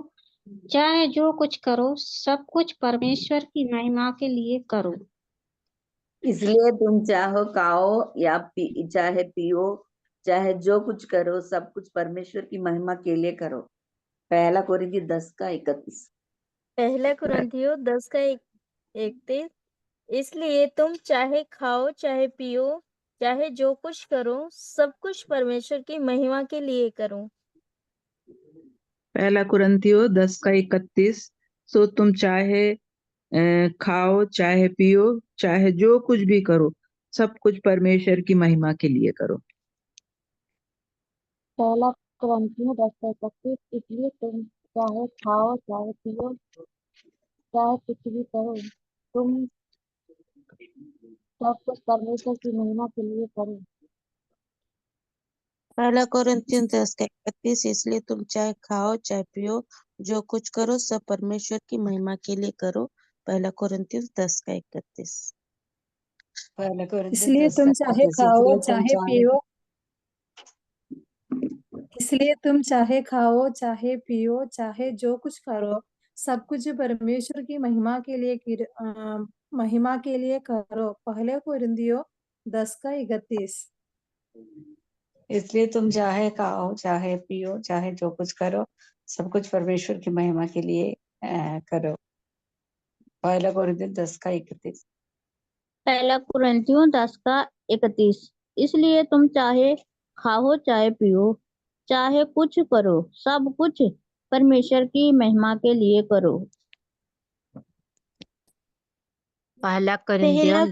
चाहे जो कुछ करो सब कुछ परमेश्वर की महिमा के लिए करो। इसलिए तुम चाहो खाओ या चाहे पियो चाहे जो कुछ करो सब कुछ परमेश्वर की महिमा के लिए करो। 1 कोरिन्थियों 10:31। 1 कुरिन्थियों 10:31। इसलिए तुम चाहे खाओ चाहे पियो चाहे जो कुछ करो सब कुछ परमेश्वर की महिमा के लिए करो। 1 कुरिन्थियों 10:31। सो तुम चाहे खाओ चाहे पियो चाहे जो कुछ भी करो सब कुछ परमेश्वर की महिमा के लिए करो। 1 कुरिन्थियों 10:31। इसलिए तुम चाहे खाओ चाहे पियो चाहे कुछ भी करो तुम सब कुछ परमेश्वर की महिमा के लिए करो। 1 कुरिन्थियों 10:31। इसलिए तुम चाहे खाओ चाहे पियो जो कुछ करो सब परमेश्वर की महिमा के लिए करो। 1 कुरिन्थियों 10:31। इसलिए तुम चाहे खाओ चाहे पियो इसलिए तुम चाहे खाओ चाहे पियो चाहे जो कुछ करो सब कुछ परमेश्वर की महिमा के लिए करो। 1 कुरिन्थियों 10:31। इसलिए तुम चाहे खाओ चाहे पियो चाहे जो कुछ करो सब कुछ परमेश्वर की महिमा के लिए करो। 1 कोरिन्थियों 10:31। 1 कुरिन्थियों 10:31। इसलिए तुम चाहे खाओ चाहे पियो चाहे कुछ करो सब कुछ परमेश्वर की महिमा के लिए करो। 1 कुरिन्थियों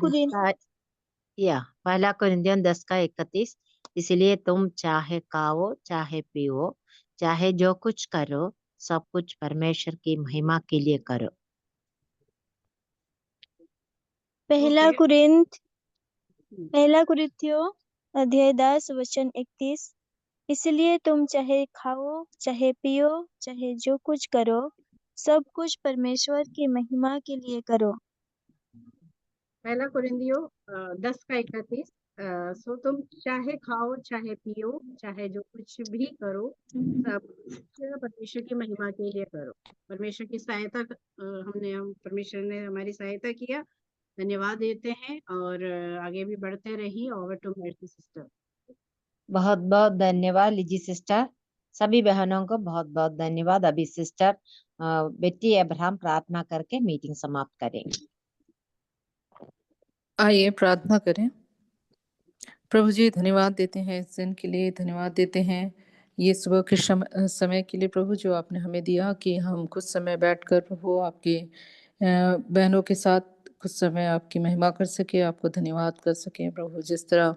10:31। इसलिए तुम चाहे खाओ चाहे पियो चाहे जो कुछ करो सब कुछ परमेश्वर की महिमा के लिए करो। 1 कुरिन्थियों 10:31। इसलिए तुम चाहे खाओ चाहे पियो चाहे जो कुछ करो सब कुछ परमेश्वर की महिमा के लिए करो। पहला कुरिन्थियों 10:31 सो तुम चाहे खाओ चाहे पियो चाहे जो कुछ भी करो सब कुछ परमेश्वर की महिमा के लिए करो। परमेश्वर की सहायता परमेश्वर ने हमारी सहायता किया, धन्यवाद देते हैं और आगे भी बढ़ते रहिए। ओवर टू मेरी सिस्टर। बहुत बहुत धन्यवाद लीजी सिस्टर। सभी बहनों को बहुत बहुत धन्यवाद। अभी सिस्टर बेटी अब्राहम प्रार्थना करके मीटिंग समाप्त करेंगे। आइए प्रार्थना करें। प्रभु जी धन्यवाद देते हैं इस दिन के लिए, धन्यवाद देते हैं ये सुबह के समय के लिए प्रभु जो आपने हमें दिया कि हम कुछ समय बैठकर प्रभु आपके बहनों के साथ कुछ समय आपकी महिमा कर सके, आपको धन्यवाद कर सके। प्रभु जिस तरह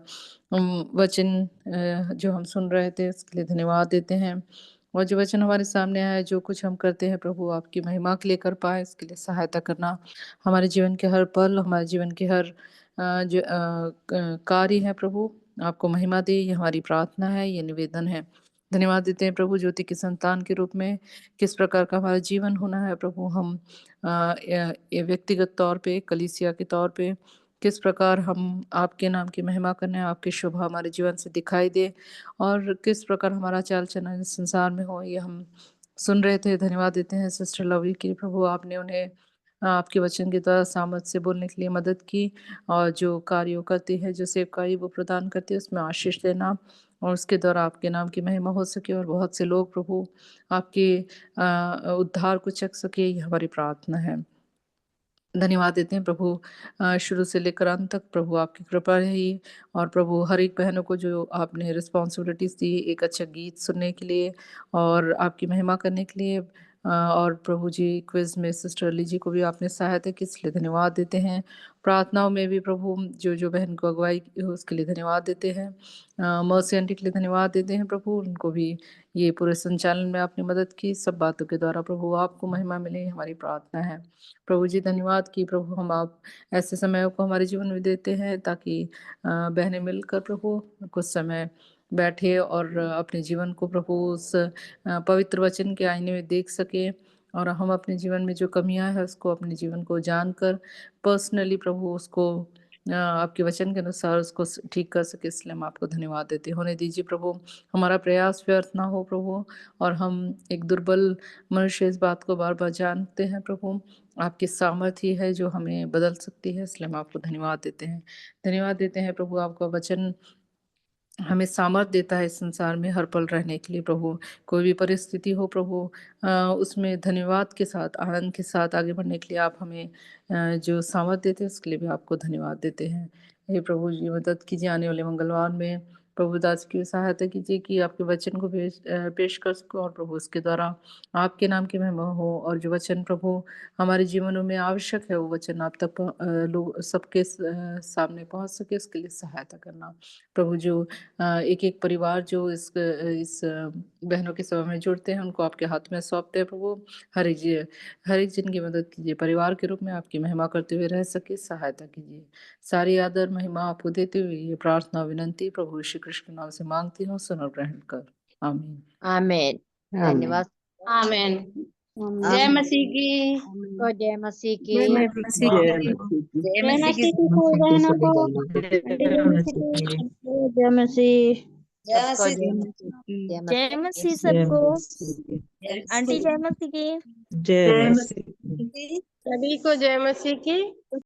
वचन जो हम सुन रहे थे उसके लिए धन्यवाद देते हैं, और जो वचन हमारे सामने आया जो कुछ हम करते हैं प्रभु आपकी महिमा के लिए कर पाए, इसके लिए सहायता करना। हमारे जीवन के हर पल, हमारे जीवन के हर जो कार्य है प्रभु आपको महिमा दे, ये हमारी प्रार्थना है, ये निवेदन है। धन्यवाद देते हैं प्रभु ज्योति के संतान के रूप में किस प्रकार का हमारा जीवन होना है प्रभु। हम व्यक्तिगत तौर पे, कलीसिया के तौर पे किस प्रकार हम आपके नाम की महिमा करने, आपकी शोभा हमारे जीवन से दिखाई दे, और किस प्रकार हमारा चाल चलन इस संसार में हो, ये हम सुन रहे थे। धन्यवाद देते हैं सिस्टर लवी की प्रभु, आपने उन्हें आपके वचन के द्वारा सामर्थ से बोलने के लिए मदद की, और जो कार्यों करती है, जो सेवकाई वो प्रदान करती है, उसमें आशीष देना, और उसके द्वारा आपके नाम की महिमा हो सके और बहुत से लोग प्रभु आपके उद्धार को चख सके, ये हमारी प्रार्थना है। धन्यवाद देते हैं प्रभु शुरू से लेकर अंत तक प्रभु आपकी कृपा रही, और प्रभु हर एक बहनों को जो आपने रिस्पॉन्सिबिलिटीज दी एक अच्छा गीत सुनने के लिए और आपकी महिमा करने के लिए, और प्रभु जी क्विज में सिस्टर ली जी को भी आपने सहायता की, इसलिए धन्यवाद देते हैं। प्रार्थनाओं में भी प्रभु जो जो बहन को अगुवाई हो उसके लिए धन्यवाद देते हैं। मर्सी आंटी के लिए धन्यवाद देते हैं प्रभु, उनको भी ये पूरे संचालन में आपने मदद की। सब बातों के द्वारा प्रभु आपको महिमा मिले, हमारी प्रार्थना है। प्रभु जी धन्यवाद कि प्रभु हम आप ऐसे समयों को हमारे जीवन में देते हैं ताकि बहनें मिलकर प्रभु कुछ समय बैठे और अपने जीवन को प्रभु उस पवित्र वचन के आईने में देख सके, और हम अपने जीवन में जो कमियां है उसको अपने जीवन को जानकर पर्सनली प्रभु उसको आपके वचन के अनुसार उसको ठीक कर सके, इसलिए हम आपको धन्यवाद देते होने दीजिए प्रभु। हमारा प्रयास व्यर्थ ना हो प्रभु, और हम एक दुर्बल मनुष्य इस बात को बार बार जानते हैं प्रभु, आपकी सामर्थ्य है जो हमें बदल सकती है, इसलिए हम आपको धन्यवाद देते हैं। धन्यवाद देते हैं प्रभु, आपका वचन हमें सामर्थ देता है इस संसार में हर पल रहने के लिए प्रभु। कोई भी परिस्थिति हो प्रभु उसमें धन्यवाद के साथ, आनंद के साथ आगे बढ़ने के लिए आप हमें जो सामर्थ देते हैं उसके लिए भी आपको धन्यवाद देते हैं। हे प्रभु जी मदद कीजिए, आने वाले मंगलवार में प्रभु दास की सहायता कीजिए कि आपके वचन को पेश कर सको, और प्रभु उसके द्वारा आपके नाम की महिमा हो, और जो वचन प्रभु हमारे जीवनों में आवश्यक है वो वचन आप तक लोग सबके सामने पहुंच सके, उसके लिए सहायता करना प्रभु। जो एक एक परिवार जो इस बहनों के सभा में जुड़ते हैं उनको आपके हाथ में सौंपते हैं प्रभु। हर एक जन की मदद कीजिए, परिवार के रूप में आपकी महिमा करते हुए रह सके, सहायता कीजिए। सारी आदर महिमा आपको देते हुए ये प्रार्थना विनंती प्रभु श्री कृष्ण के नाम से मांगती हूँ, सुनो ग्रहण कर। आमीन आमीन। धन्यवाद। आमीन। जय मसीह की। जय मसीह की। जय मसीह की। जय जय मसीह मसीह की। की बहनों को। जय मसीह। सबको जय मसीह की। जय मसीह सबको। आंटी जय मसीह की। जय मसीह। सभी को जय मसीह की।